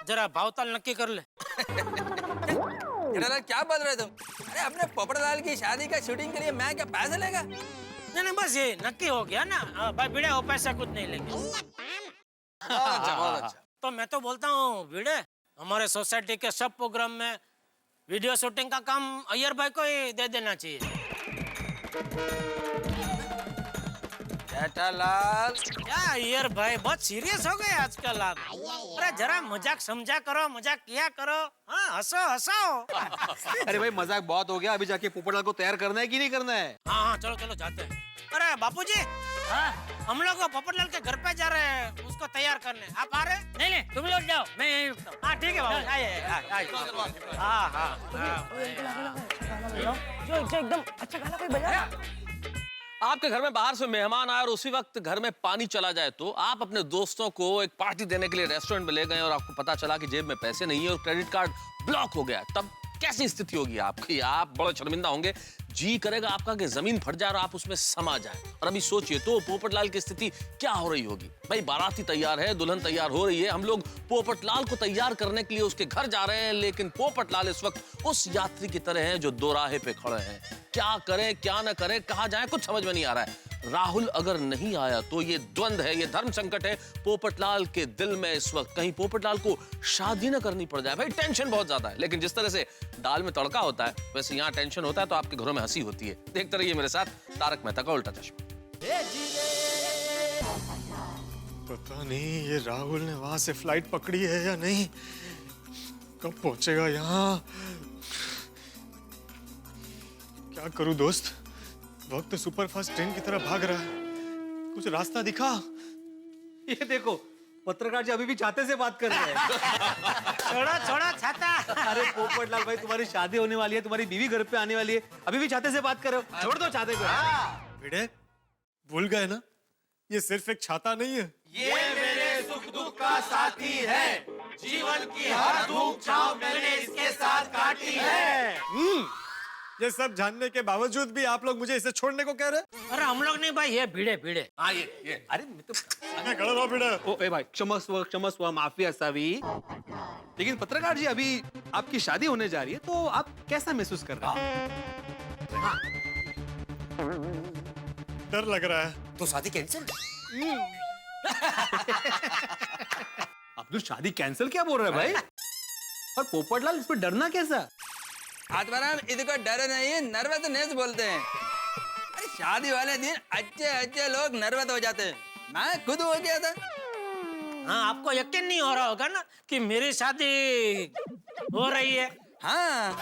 जरा भावताल नक्की कर ले। क्या बोल रहे तुम? अरे अपने पोपटलाल की शादी का शूटिंग के लिए मैं क्या पैसे लेगा? नहीं, बस ये नक्की हो गया ना भाई। भिड़े, वो पैसा कुछ नहीं लेंगे। बहुत अच्छा। तो मैं तो बोलता हूँ भिड़े, हमारे सोसाइटी के सब प्रोग्राम में वीडियो शूटिंग का काम अय्यर भाई को ही दे देना चाहिए। जेठालाल, क्या अय्यर भाई बहुत सीरियस हो गए आजकल आप? अरे जरा मजाक समझा करो, मजाक किया करो। हाँ, हंसो। अरे भाई मजाक बहुत हो गया, अभी जाके पोपटलाल को तैयार करना है कि नहीं करना है? हाँ, चलो जाते हैं। अरे बापूजी, हम लोग पोपटलाल के घर पे जा रहे हैं उसको तैयार करने, आप आ रहे? नहीं, तुम लोग जाओ, मैं यहीं रुकता हूँ। हाँ ठीक है बाबू, आइए। हाँ। जो एकदम अच्छा गाना कोई बजा। आपके घर में बाहर से मेहमान आए और उसी वक्त घर में पानी चला जाए, तो आप अपने दोस्तों को एक पार्टी देने के लिए रेस्टोरेंट में ले गए और आपको पता चला कि जेब में पैसे नहीं है और क्रेडिट कार्ड ब्लॉक हो गया, तब कैसी स्थिति होगी आपकी? आप बड़े शर्मिंदा होंगे, जी करेगा आपका कि जमीन फट जाए और आप उसमें समा जाए। और अभी सोचिए तो पोपटलाल की स्थिति क्या हो रही होगी। भाई बाराती तैयार है, दुल्हन तैयार हो रही है, हम लोग पोपटलाल को तैयार करने के लिए उसके घर जा रहे हैं, लेकिन पोपटलाल इस वक्त उस यात्री की तरह हैं जो दोराहे पे खड़े हैं। क्या करें क्या न करें, कहाँ जाएं, कुछ समझ में नहीं आ रहा है। राहुल अगर नहीं आया तो ये द्वंद है, ये धर्म संकट है पोपटलाल के दिल में इस वक्त। कहीं पोपटलाल को शादी न करनी पड़ जाए। भाई टेंशन बहुत ज्यादा है, लेकिन जिस तरह से दाल में तड़का होता है वैसे यहाँ टेंशन होता है, तो आपके घरों में हंसी होती है। देखते रहिए मेरे साथ तारक मेहता का उल्टा चश्मा। पता नहीं ये राहुल ने वहां से फ्लाइट पकड़ी है या नहीं, कब पहुंचेगा यहाँ। क्या करूं दोस्त, वक्त सुपरफास्ट ट्रेन की तरह भाग रहा है, कुछ रास्ता दिखा। ये देखो पत्रकार जी अभी भी छाते से बात कर रहे हैं। छोड़ा छोड़ा छाता। अरे पोपटलाल भाई, तुम्हारी शादी होने वाली है, तुम्हारी बीवी घर पे आने वाली है, अभी भी छाते से बात कर रहे हो। छोड़ दो छाते को। भिड़े, भूल गए ना, ये सिर्फ एक छाता नहीं है, ये मेरे सुख दुख का साथी है, जीवन की हर धूप छांव मैंने इसके साथ काटी है। ये सब जानने के बावजूद भी आप लोग मुझे इसे छोड़ने को कह रहे। अरे हम लोग नहीं भाई, ये भिड़े भिड़े। हाँ ये अरे मैं तो खड़ा रहो भिड़े। ओ ए भाई, क्षमस्व माफी असावी। लेकिन पत्रकार जी अभी आपकी शादी होने जा रही है, तो आप कैसा महसूस कर रहे हैं? डर लग रहा है। तो शादी कैंसिल। अब्दुल शादी कैंसिल क्या बोल रहे हैं भाई? और पोपटलाल इस पर डरना कैसा? आत्माराम इसको डर नहीं, नर्वसनेस बोलते हैं। अरे शादी वाले दिन अच्छे अच्छे लोग नर्वस हो जाते हैं, मैं खुद हो गया था। हाँ, आपको यकीन नहीं हो रहा होगा ना कि मेरी शादी हो रही है। हाँ,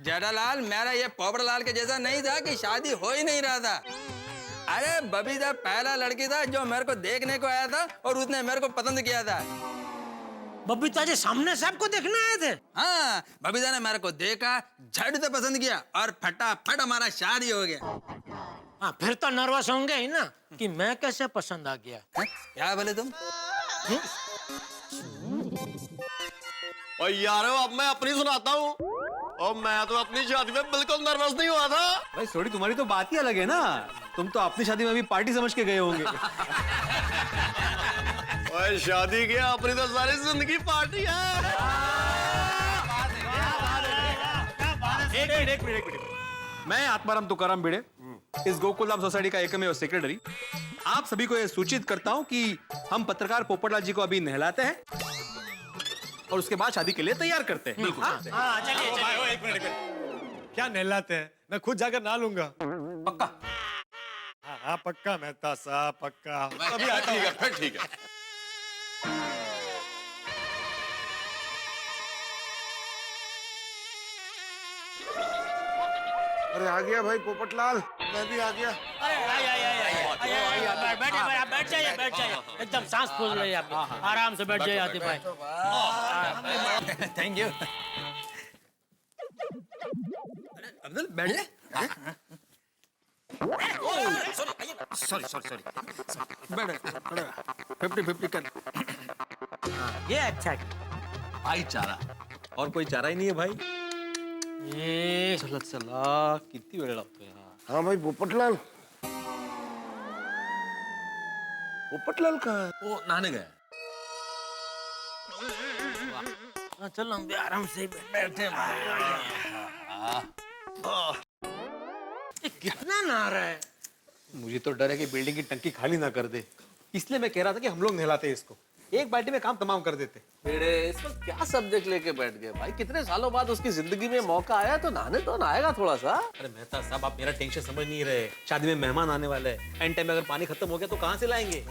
जेठालाल मेरा ये पोपटलाल के जैसा नहीं था कि शादी हो ही नहीं रहा था। अरे बबीता पहला लड़की था जो मेरे को देखने को आया था और उसने मेरे को पसंद किया था। बबीता जी सामने से आपको देखने आए थे? हाँ, बबीता ने मेरे को देखा, झट से पसंद किया और फटाफट हमारा शादी हो गया। हाँ, फिर तो नर्वस होंगे ही ना कि मैं कैसे पसंद आ गया। क्या बोले तुम? और यार अब मैं अपनी सुनाता हूँ, और मैं तो अपनी शादी में बिल्कुल नर्वस नहीं हुआ था। भाई सॉरी, तुम्हारी तो बात ही अलग है ना, तुम तो अपनी शादी में भी पार्टी समझ के गए होंगे। और शादी के अपनी तो सारी जिंदगी पार्टी है। एक मिनट। मैं आत्माराम तुकाराम भिड़े, इस गोकुलधाम सोसाइटी का एकमेव सेक्रेटरी, आप सभी को यह सूचित करता हूं कि हम पत्रकार पोपटलाल जी को अभी नहलाते हैं और उसके बाद शादी के लिए तैयार करते हैं। बिल्कुल। हाँ, चलिए। एक मिनट। क्या नहलाते हैं, मैं खुद जाकर नहा लूंगा। पक्का? हाँ पक्का मेहता साहब, पक्का। अभी आता हूँ। फिर ठीक है। अरे आ गया भाई पोपटलाल, मैं भी आ गया। बैठ जाइए, एकदम सांस फूल रही है आपकी। आराम से बैठ जाइए आतिफ भाई। Thank you. अब्दुल बैठ ले। सॉरी 50-50 कर। ये अच्छा भाईचारा, और कोई चारा ही नहीं है भाई। ये चला कितनी वेळ लागतो यार। हाँ भाई पोपटलाल, पोपटलाल कहाँ है? वो नहाने गया। चलो हम भी आराम से बैठे। कितना नहा रहा है? मुझे तो डर है कि बिल्डिंग की टंकी खाली ना कर दे, इसलिए मैं कह रहा था कि हम लोग नहलाते हैं इसको, एक बाल्टी में काम तमाम कर देते। बेड़े इसको क्या सब्जेक्ट लेके बैठ गए भाई, कितने सालों बाद उसकी जिंदगी में मौका आया तो नहाने तो नहाएगा थोड़ा सा। अरे मेहता साहब, आप मेरा टेंशन समझ नहीं रहे, शादी में मेहमान आने वाले हैं, एंड टाइम में अगर पानी खत्म हो गया तो कहाँ से लाएंगे?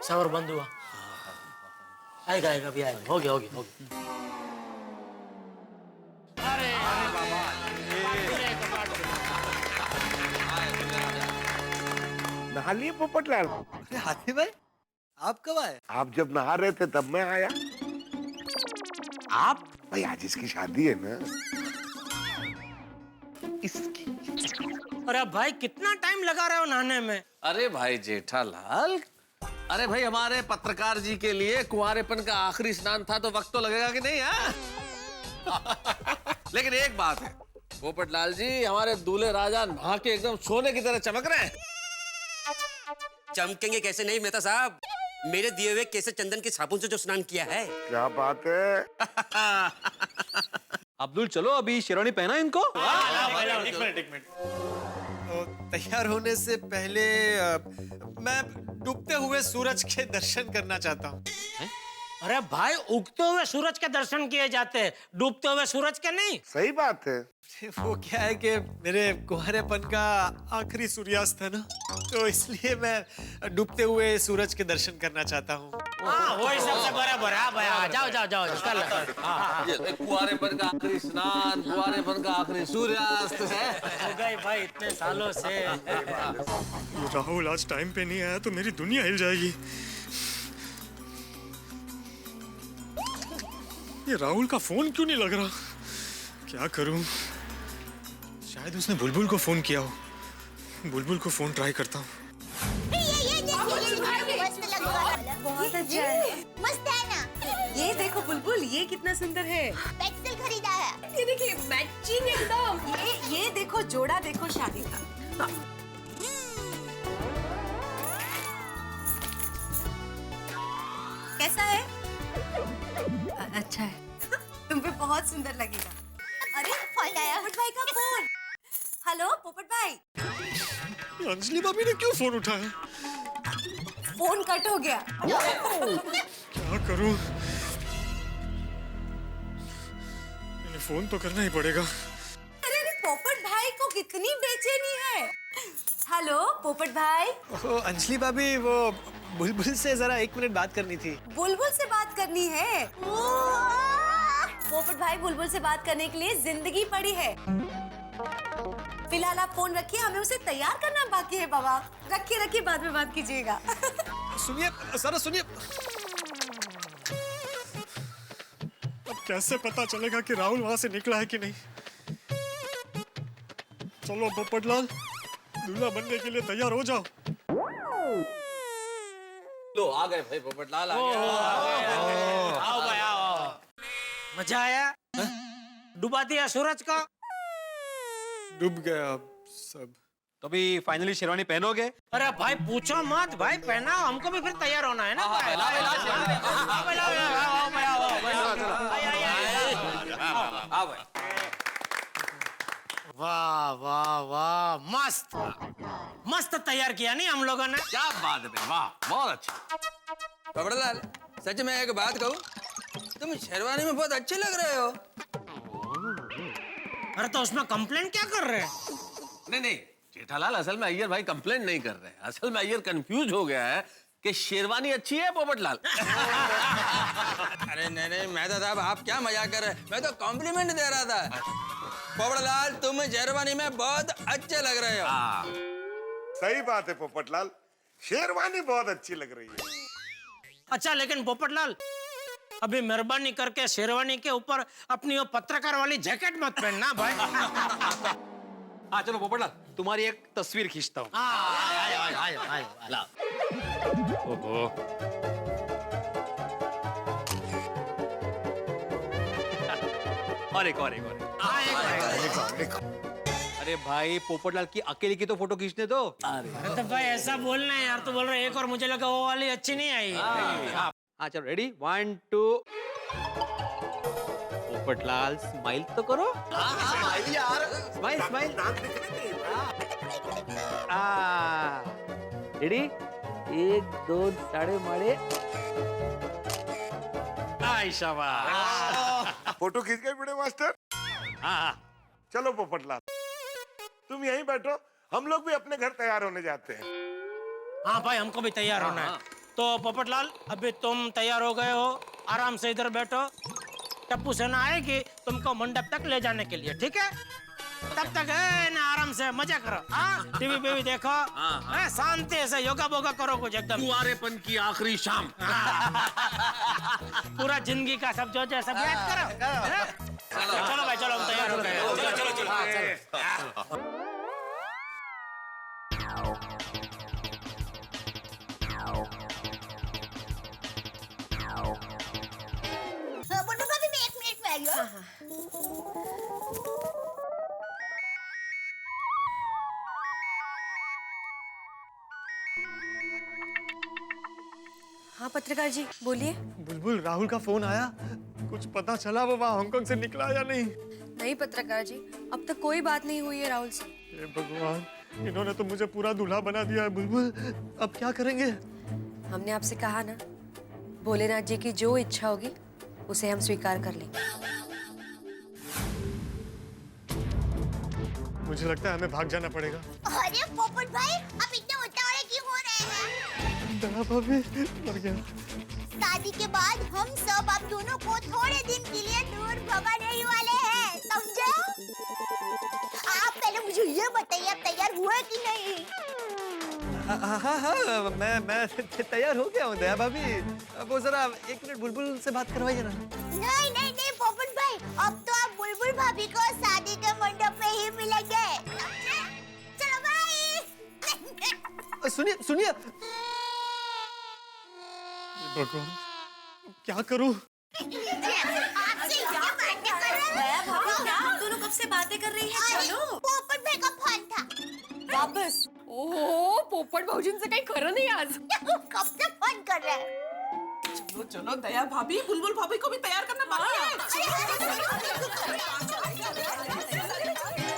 सबर बंद हुआ, आएगा भी आएगा। हो गया। नहा लिए पोपटलाल? अरे हाथी भाई, आप कब आए? आप जब नहा रहे थे तब मैं आया। आप? भाई आज इसकी शादी है ना, इसकी। अरे भाई कितना टाइम लगा रहे हो नहाने में? अरे भाई जेठालाल, अरे भाई हमारे पत्रकार जी के लिए कुंवारेपन का आखिरी स्नान था तो वक्त तो लगेगा कि नहीं? लेकिन एक बात है पोपटलाल जी, हमारे दूल्हे राजा नहा के एकदम सोने की तरह चमक रहे हैं। चमकेंगे कैसे नहीं मेहता साहब, मेरे दिए हुए केसर चंदन के साबुन से जो स्नान किया है। क्या बात है। अब्दुल चलो अभी शेरवानी पहना इनको। एक मिनट। तैयार होने से पहले मैं डूबते हुए सूरज के दर्शन करना चाहता हूँ। अरे भाई, उगते हुए सूरज के दर्शन किए जाते हैं, डूबते हुए सूरज के नहीं। सही बात है। वो क्या है कि मेरे कुंवारेपन का आखिरी सूर्यास्त है ना, तो इसलिए मैं डूबते हुए सूरज के दर्शन करना चाहता हूँ। हाँ, वही सबसे बराबर है। भाई जाओ जाओ जाओ, कर लो। कुंवारेपन का आखिरी स्नान, कुंवारेपन का आखिरी सूर्यास्त है। हो गई भाई इतने सालों से। ये राहुल आज टाइम पे नहीं आया तो मेरी दुनिया हिल जाएगी। ये राहुल का फोन क्यों नहीं लग रहा? क्या करूं? शायद उसने बुलबुल को फोन किया हो। बुलबुल को फोन ट्राई करता हूँ। बहुत अच्छा है। मस्त है ना? ये देखो बुलबुल, ये कितना सुंदर है। पेंसिल खरीदा है। ये देखिए मैचिंग एकदम। ये देखो जोड़ा, देखो शादी का। कैसा है? अच्छा है। तुम पे बहुत सुंदर लगेगा। अरे फोन आया। पोपट भाई का फोन। हेलो पोपट भाई। अंजलि भाभी ने क्यों फोन उठाया? फोन कट हो गया। क्या करूं? मैंने फोन तो करना ही पड़ेगा। अरे पोपट भाई को कितनी बेचैनी है। हेलो पोपट भाई। ओह अंजलि भाभी, वो बुलबुल से जरा 1 मिनट बात करनी थी। बुलबुल से बात करनी है? पोपट भाई, बुलबुल से बात करने के लिए जिंदगी पड़ी है। फिलहाल आप फोन रखिए, हमें उसे तैयार करना बाकी है बाबा। रखिए रखिए, बाद में बात कीजिएगा। सुनिए सर, सुनिए। अब कैसे पता चलेगा कि राहुल वहां से निकला है कि नहीं? चलो पोपटलाल, दूल्हा बनने के लिए तैयार हो जाओ। लो आ गए भाई, पोपटलाल आ गए। आओ भाई आओ। मजा आया? डुबा दिया सूरज का? डूब गया सब। तो अभी फाइनली शेरवानी पहनोगे? अरे भाई पूछो मत भाई, पहना हमको भी फिर तैयार होना है ना भाई। वाह वाह वाह, मस्त मस्त तैयार किया नहीं हम लोगों ने। क्या बात है, वाह बहुत अच्छा। पोपटलाल, सच में एक बात कहूँ, तुम शेरवानी में बहुत अच्छे लग रहे हो। अरे तो उसमें कंप्लेंट क्या कर रहे हैं? नहीं जेठालाल, असल में अय्यर भाई कंप्लेंट नहीं कर रहे हैं। असल में अय्यर कंफ्यूज हो गया है कि शेरवानी अच्छी है पोपटलाल। अरे नहीं, मैं तो साहब आप क्या मजाक कर रहे हैं, मैं तो कॉम्प्लीमेंट दे रहा था। पोपटलाल, तुम शेरवानी में बहुत अच्छे लग रहे हो। सही बात है पोपटलाल, शेरवानी बहुत अच्छी लग रही है। अच्छा लेकिन पोपटलाल, अभी मेहरबानी करके शेरवानी के ऊपर अपनी वो पत्रकार वाली जैकेट मत पहनना भाई। हाँ चलो पोपटलाल, तुम्हारी एक तस्वीर खींचता हूँ। और एक। अरे भाई पोपटलाल की अकेले की तो फोटो खींचने दो। अरे तो भाई ऐसा बोलना है यार, तू बोल रहा है एक और, मुझे लगा वो वाली अच्छी नहीं आई। हाँ चलो रेडी, 1 2। पोपटलाल स्माइल तो करो। Smile smile. रेडी, 1 2 साड़े मारे। शाबाश। फोटो खींच गए बड़े मास्टर। हाँ चलो पोपटलाल, तुम यहीं बैठो, हम लोग भी अपने घर तैयार होने जाते हैं। हाँ भाई हमको भी तैयार होना है। तो पोपटलाल, अभी तुम तैयार हो गए हो, आराम से इधर बैठो। टप्पू सेना आएगी तुमको मंडप तक ले जाने के लिए, ठीक है? तब तक है ना, आराम से मजा करो। हाँ टीवी पे भी देखो, शांति से योगा बोगा करो कुछ एकदम। कुंवारेपन की आखिरी शाम। पूरा जिंदगी का सब जो है सब याद करो। चलो भाई चलो, हम तैयार हो गए। चलो। बुलबुल भाभी, मैं 1 मिनट में आई हूँ। हाँ पत्रकार जी बोलिए। बुलबुल, राहुल का फोन आया? कुछ पता चला वो वहाँ हांगकांग से निकला या नहीं? नहीं पत्रकार जी, अब तक कोई बात नहीं हुई है राहुल से। हे भगवान, इन्होंने तो मुझे पूरा दूल्हा बना दिया है। बुलबुल, अब क्या करेंगे? हमने आपसे कहा ना, भोलेनाथ जी की जो इच्छा होगी उसे हम स्वीकार कर लेंगे। मुझे लगता है हमें भाग जाना पड़ेगा। अरे पोपट भाई, आप इतने उतावले क्यों हो रहे हैं? दया भाभी मर गया। शादी के बाद हम सब आप दोनों को थोड़े दिन के लिए दूर भगाने ही वाले हैं, समझे? आप पहले मुझे ये बताइए, आप तैयार हुए कि नहीं? हाँ, मैं तैयार हो गया हूँ दया भाभी। वो जरा 1 मिनट बुलबुल से बात करवाइए ना। नहीं पोपट भाई, अब तो आप बुलबुल भाभी को शादी के मंडप में ही मिलेंगे। चलो बाय। सुनिए भगवान, क्या करूं? आपसे क्या बातें कर रहे हैं? हम दोनों कब से बातें कर रही हैं? चलो। पोपट भाई का फोन था। वापस। ओहो, पोपट भाऊजीन से काही खरं नहीं आज। कब से फोन कर रहे हैं? चलो चलो दया भाभी, बुलबुल भाभी को भी तैयार करना बाकी है।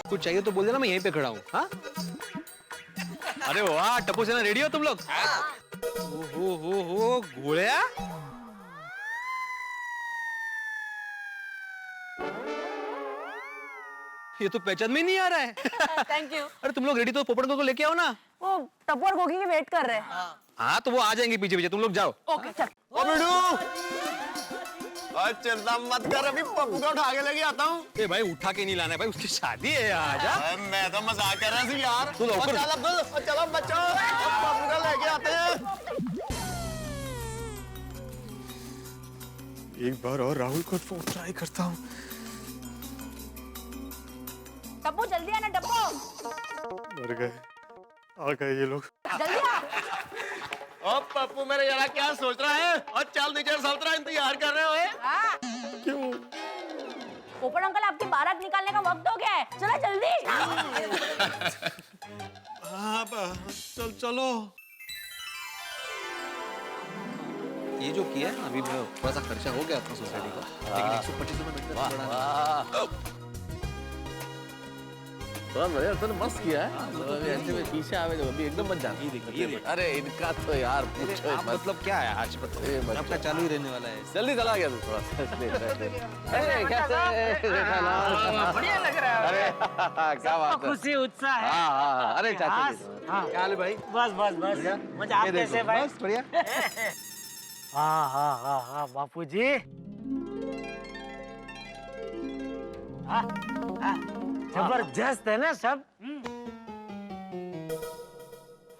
कुछ चाहिए तो बोल देना, मैं यहीं पे खड़ा हूँ। हाँ? अरे वाह, टप्पू सेना रेडी हो तुम लोग? हो घोड़िया। ये तो पहचान में ही नहीं आ रहा है। Thank you. अरे तुम लोग रेडी तो पोपट को लेके आओ ना। वो टप्पू और गोगी की वेट कर रहे हैं। हाँ तो वो आ जाएंगे पीछे पीछे, तुम लोग जाओ। ओके चल। ओ बिडू, और चिंता मत कर, अभी पप्पू को उठा के लेके आता हूँ। ए भाई उठा के नहीं लाना है भाई, उसकी शादी है आज। मैं तो मजाक कर रहा थी यार। तू लौकर। चलो बच्चों, पप्पू को लेके आते हैं। एक बार और राहुल को फोन ट्राई करता हूँ। टप्पू जल्दी आना टप्पू। मर गए, आ गए ये लोग। जल्दी आ। ओ पप्पू मेरे यारा क्या सोच रहा है? और चल नीचे सल्तरा इंतजार कर रहे हो? हाँ। क्यों? पोपट अंकल आपकी बारात निकालने का वक्त हो गया है, चलो जल्दी। हाँ चलो। ये जो किया है अभी मैं थोड़ा सा खर्चा हो गया अपना सोसाइटी का, लेकिन 125 रुपए मिलता तो मस्त किया है। अभी ऐसे में पीछे आवे जो अभी एकदम मत जाना। देखिए अरे इनका तो यार पूछो मत। मतलब क्या है आज आपका चालू ही रहने वाला है। जल्दी चला गया तू थोड़ा सा। अरे कैसे बढ़िया लग रहा है। अरे क्या बात है, खुशी उत्साह है। हाँ अरे चाचा क्या हाल है भाई? बस मजा। आप कैसे भाई? बस बढ़िया। हाँ बापू जी। जबरदस्त है ना सब।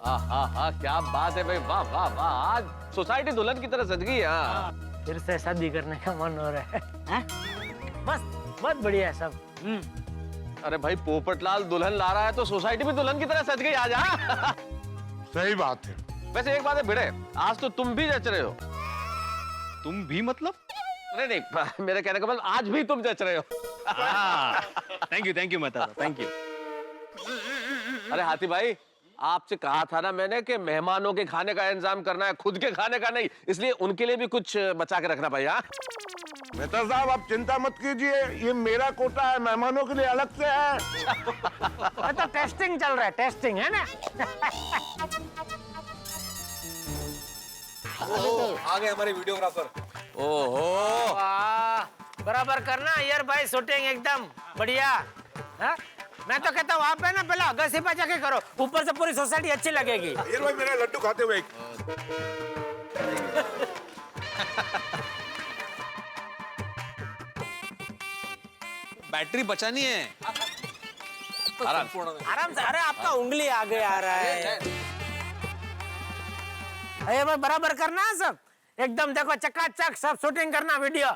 हाँ क्या बात है भाई, वाह वाह वाह, आज सोसाइटी दुल्हन की तरह सज गई है। फिर से शादी करने का मन हो रहा है। बस बहुत बढ़िया है सब। अरे भाई पोपटलाल दुल्हन ला रहा है तो सोसाइटी भी दुल्हन की तरह सज गई आज। हाँ सही बात है। वैसे एक बात है भिड़े, आज तो तुम भी जच रहे हो। तुम भी मतलब? नहीं मेरे कहने का मतलब आज भी तुम जच रहे हो। थैंक यू मता, थैंक यू। अरे हाथी भाई, आपसे कहा था ना मैंने कि मेहमानों के खाने का इंतजाम करना है, खुद के खाने का नहीं, इसलिए उनके लिए भी कुछ बचा के रखना भाई। हाँ मेहता साहब आप चिंता मत कीजिए, ये मेरा कोटा है, मेहमानों के लिए अलग से है। तो टेस्टिंग चल रहा है, टेस्टिंग है ना। आ गए हमारे वीडियोग्राफर। ओहो बराबर करना यार भाई, शूटिंग एकदम बढ़िया। हा? मैं तो कहता हूँ आप है ना पहले अगस्ती जाके करो, ऊपर से पूरी सोसाइटी अच्छी लगेगी। ये भाई मेरा लड्डू खाते हुए। बैटरी बचानी है। आराम से। अरे आपका उंगली आगे आ रहा है। अरे भाई बराबर करना है सब एकदम, देखो चकाचक सब शूटिंग करना वीडियो।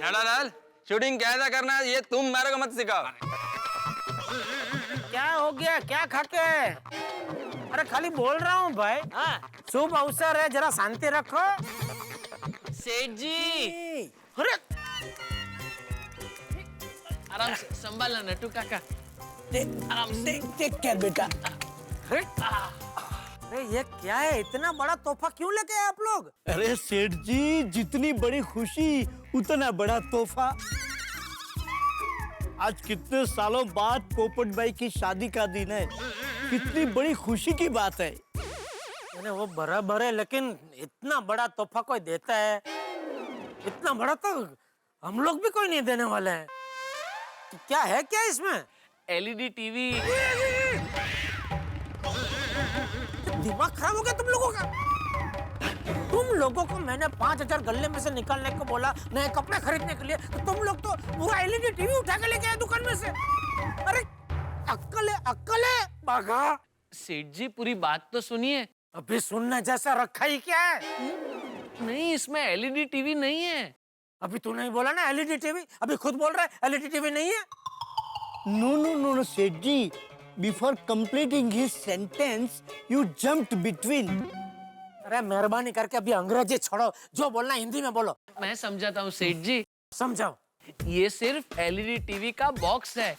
लाल शूटिंग कैसा करना है ये तुम मेरे को मत सिखाओ। क्या हो गया, क्या खाके? अरे खाली बोल रहा हूँ भाई। शुभ अवसर है, जरा शांति रखो। सेठ जी अरे आराम से संभालना नट्टू काका। आराम से टेक केयर बेटा। अरे ये क्या है, इतना बड़ा तोहफा क्यों लेके आए आप लोग? अरे सेठ जी, जितनी बड़ी खुशी उतना बड़ा तोहफा। आज कितने सालों बाद पोपट भाई की शादी का दिन है, कितनी बड़ी खुशी की बात है। मैंने वो बराबर है, लेकिन इतना बड़ा तोहफा कोई देता है, इतना बड़ा तो हम लोग भी कोई नहीं देने वाले हैं। तो क्या है क्या इसमें? LED TV. दिमाग खराब हो गया तुम लोगों का? तुम लोगों को मैंने 5000 गल्ले में से निकालने को बोला नए कपड़े खरीदने के लिए, तो तुम लोग तो पूरा LED टीवी उठा के लेके आए दुकान में से। अरे अक्कल है बागा। सेठ जी पूरी बात तो सुनिए। अभी सुनने जैसा रखा ही क्या है? नहीं, इसमें LED टीवी नहीं है। अभी तू नहीं बोला ना LED टीवी, अभी खुद बोल रहा है LED टीवी नहीं है। No, सेठ जी। Before completing his sentence, you jumped between. अरे मेहरबानी करके अभी अंग्रेजी छोड़ो, जो बोलना हिंदी में बोलो। मैं समझाता हूँ सेठ जी। समझाओ। ये सिर्फ LED टीवी का बॉक्स है।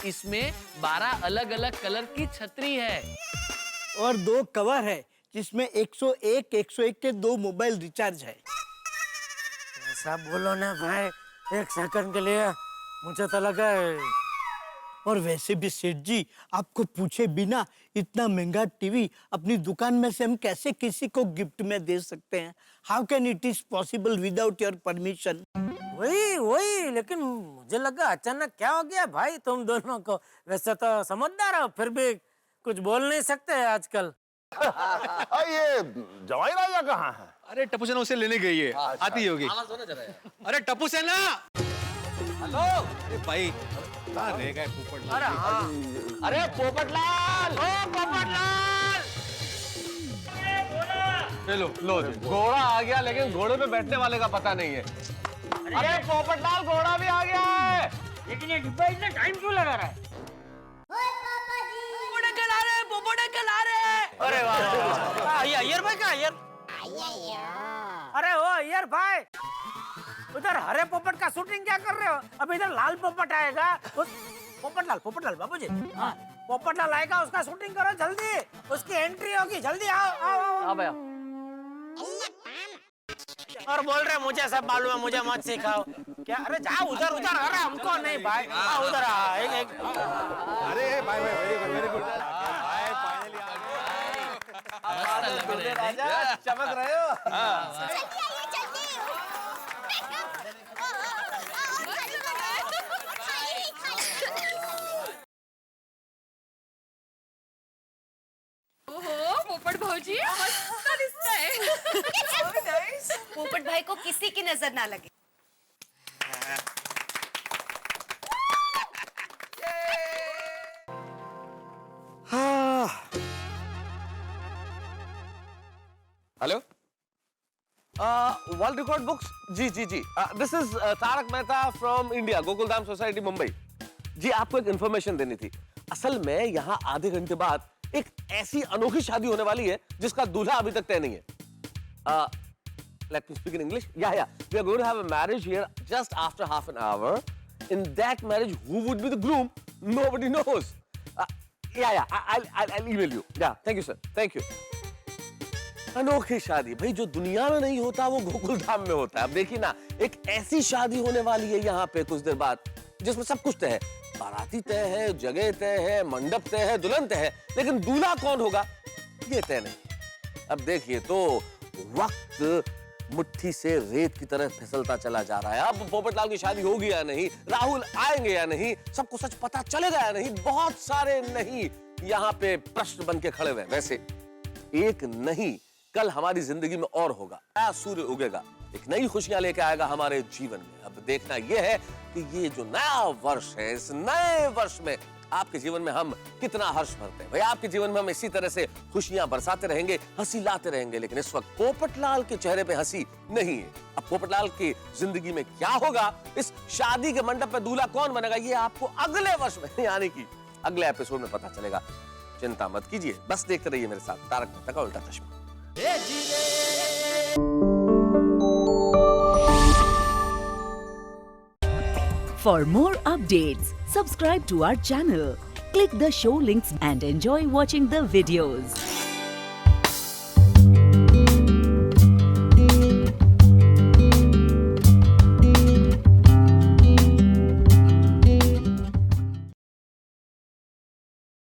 इसमें 12 अलग-अलग कलर की छतरी है और 2 कवर है जिसमें 101 के 2 मोबाइल रिचार्ज है। ऐसा बोलो ना भाई, 1 सेकंड के लिए मुझे तो लगा है। और वैसे भी सेठ जी, आपको पूछे बिना इतना महंगा टीवी अपनी दुकान में से हम कैसे किसी को गिफ्ट में दे सकते हैं? How can it is possible without your permission? वही, लेकिन मुझे लगा अचानक क्या हो गया भाई तुम दोनों को? वैसे तो समझदार हो, फिर भी कुछ बोल नहीं सकते आजकल। ये जवाई राजा कहाँ है? अरे टप्पू सेना उसे लेने गई है, आती होगी। अरे टप्पू सेना, हेलो। अरे भाई कहाँ रह गए पोपटलाल? अरे हाँ, अरे पोपटलाल, ओ पोपटलाल। लो घोड़ा आ गया, लेकिन घोड़े पे बैठने वाले का पता नहीं है। अरे पोपटलाल, घोड़ा भी आ गया है। लेकिन ये डिब्बा इतना टाइम क्यों लगा रहा है? पोपट आ रहे। अरे वाह, अय्यर भाई का अय्यर। अरे ओ अय्यर भाई, उधर हरे पोपट का शूटिंग क्या कर रहे हो? अब इधर लाल पोपट आएगा। पोपटलाल बाबूजी, पोपटलाल आएगा, उसका शूटिंग करो जल्दी, उसकी एंट्री होगी, जल्दी आओ। भैया। और बोल रहे मुझे सब मालूम है, मुझे मत सिखाओ। क्या? अरे जाओ उधर, अरे हमको नहीं भाई, उधर अरे भाई वेरी गुड। राजा चमक रहे हो। पोपट भौजी मस्त दिसतंय। पोपट भाई को किसी की नजर ना लगे। Hello, world record books. जी this is Tarak Mehta from India, Gokuldham society Mumbai. जी आपको एक इंफॉर्मेशन देनी थी। असल में यहाँ आधे घंटे बाद एक ऐसी अनोखी शादी होने वाली है जिसका दूल्हा अभी तक तय नहीं है। Let me speak in English. Yeah. We are going to have a marriage here just after half an hour. In that marriage, who would be the groom? Nobody knows. I'll email you. Yeah, thank you, sir. Thank you. अनोखी शादी भाई, जो दुनिया में नहीं होता वो गोकुल धाम में होता है। अब देखिए ना, एक ऐसी शादी होने वाली है यहाँ पे कुछ देर बाद जिसमें सब कुछ तय है। बाराती तय है, जगह तय है, मंडप तय है, दुल्हन तय है, लेकिन दूल्हा कौन होगा ये तय नहीं। अब देखिए तो वक्त मुट्ठी से रेत की तरह फिसलता चला जा रहा है। अब पोपटलाल की शादी होगी या नहीं, राहुल आएंगे या नहीं, सबको सच पता चलेगा या नहीं, बहुत सारे नहीं यहाँ पे प्रश्न बन के खड़े हुए। वैसे एक नहीं कल हमारी जिंदगी में और होगा, नया सूर्य उगेगा, एक नई खुशियां लेके आएगा हमारे जीवन में। अब देखना यह है कि ये जो नया वर्ष है, इस नए वर्ष में आपके जीवन में हम कितना हर्ष भरते हैं। भाई आपके जीवन में हम इसी तरह से खुशियां बरसाते रहेंगे, हंसी लाते रहेंगे, लेकिन इस वक्त पोपटलाल के चेहरे पे हंसी नहीं है। अब पोपटलाल की जिंदगी में क्या होगा, इस शादी के मंडप पे दूल्हा कौन बनेगा, ये आपको अगले वर्ष में यानी कि अगले एपिसोड में पता चलेगा। चिंता मत कीजिए, बस देखते रहिए मेरे साथ तारक मेहता का उल्टा चश्मा। For more updates, subscribe to our channel, click the show links and enjoy watching the videos.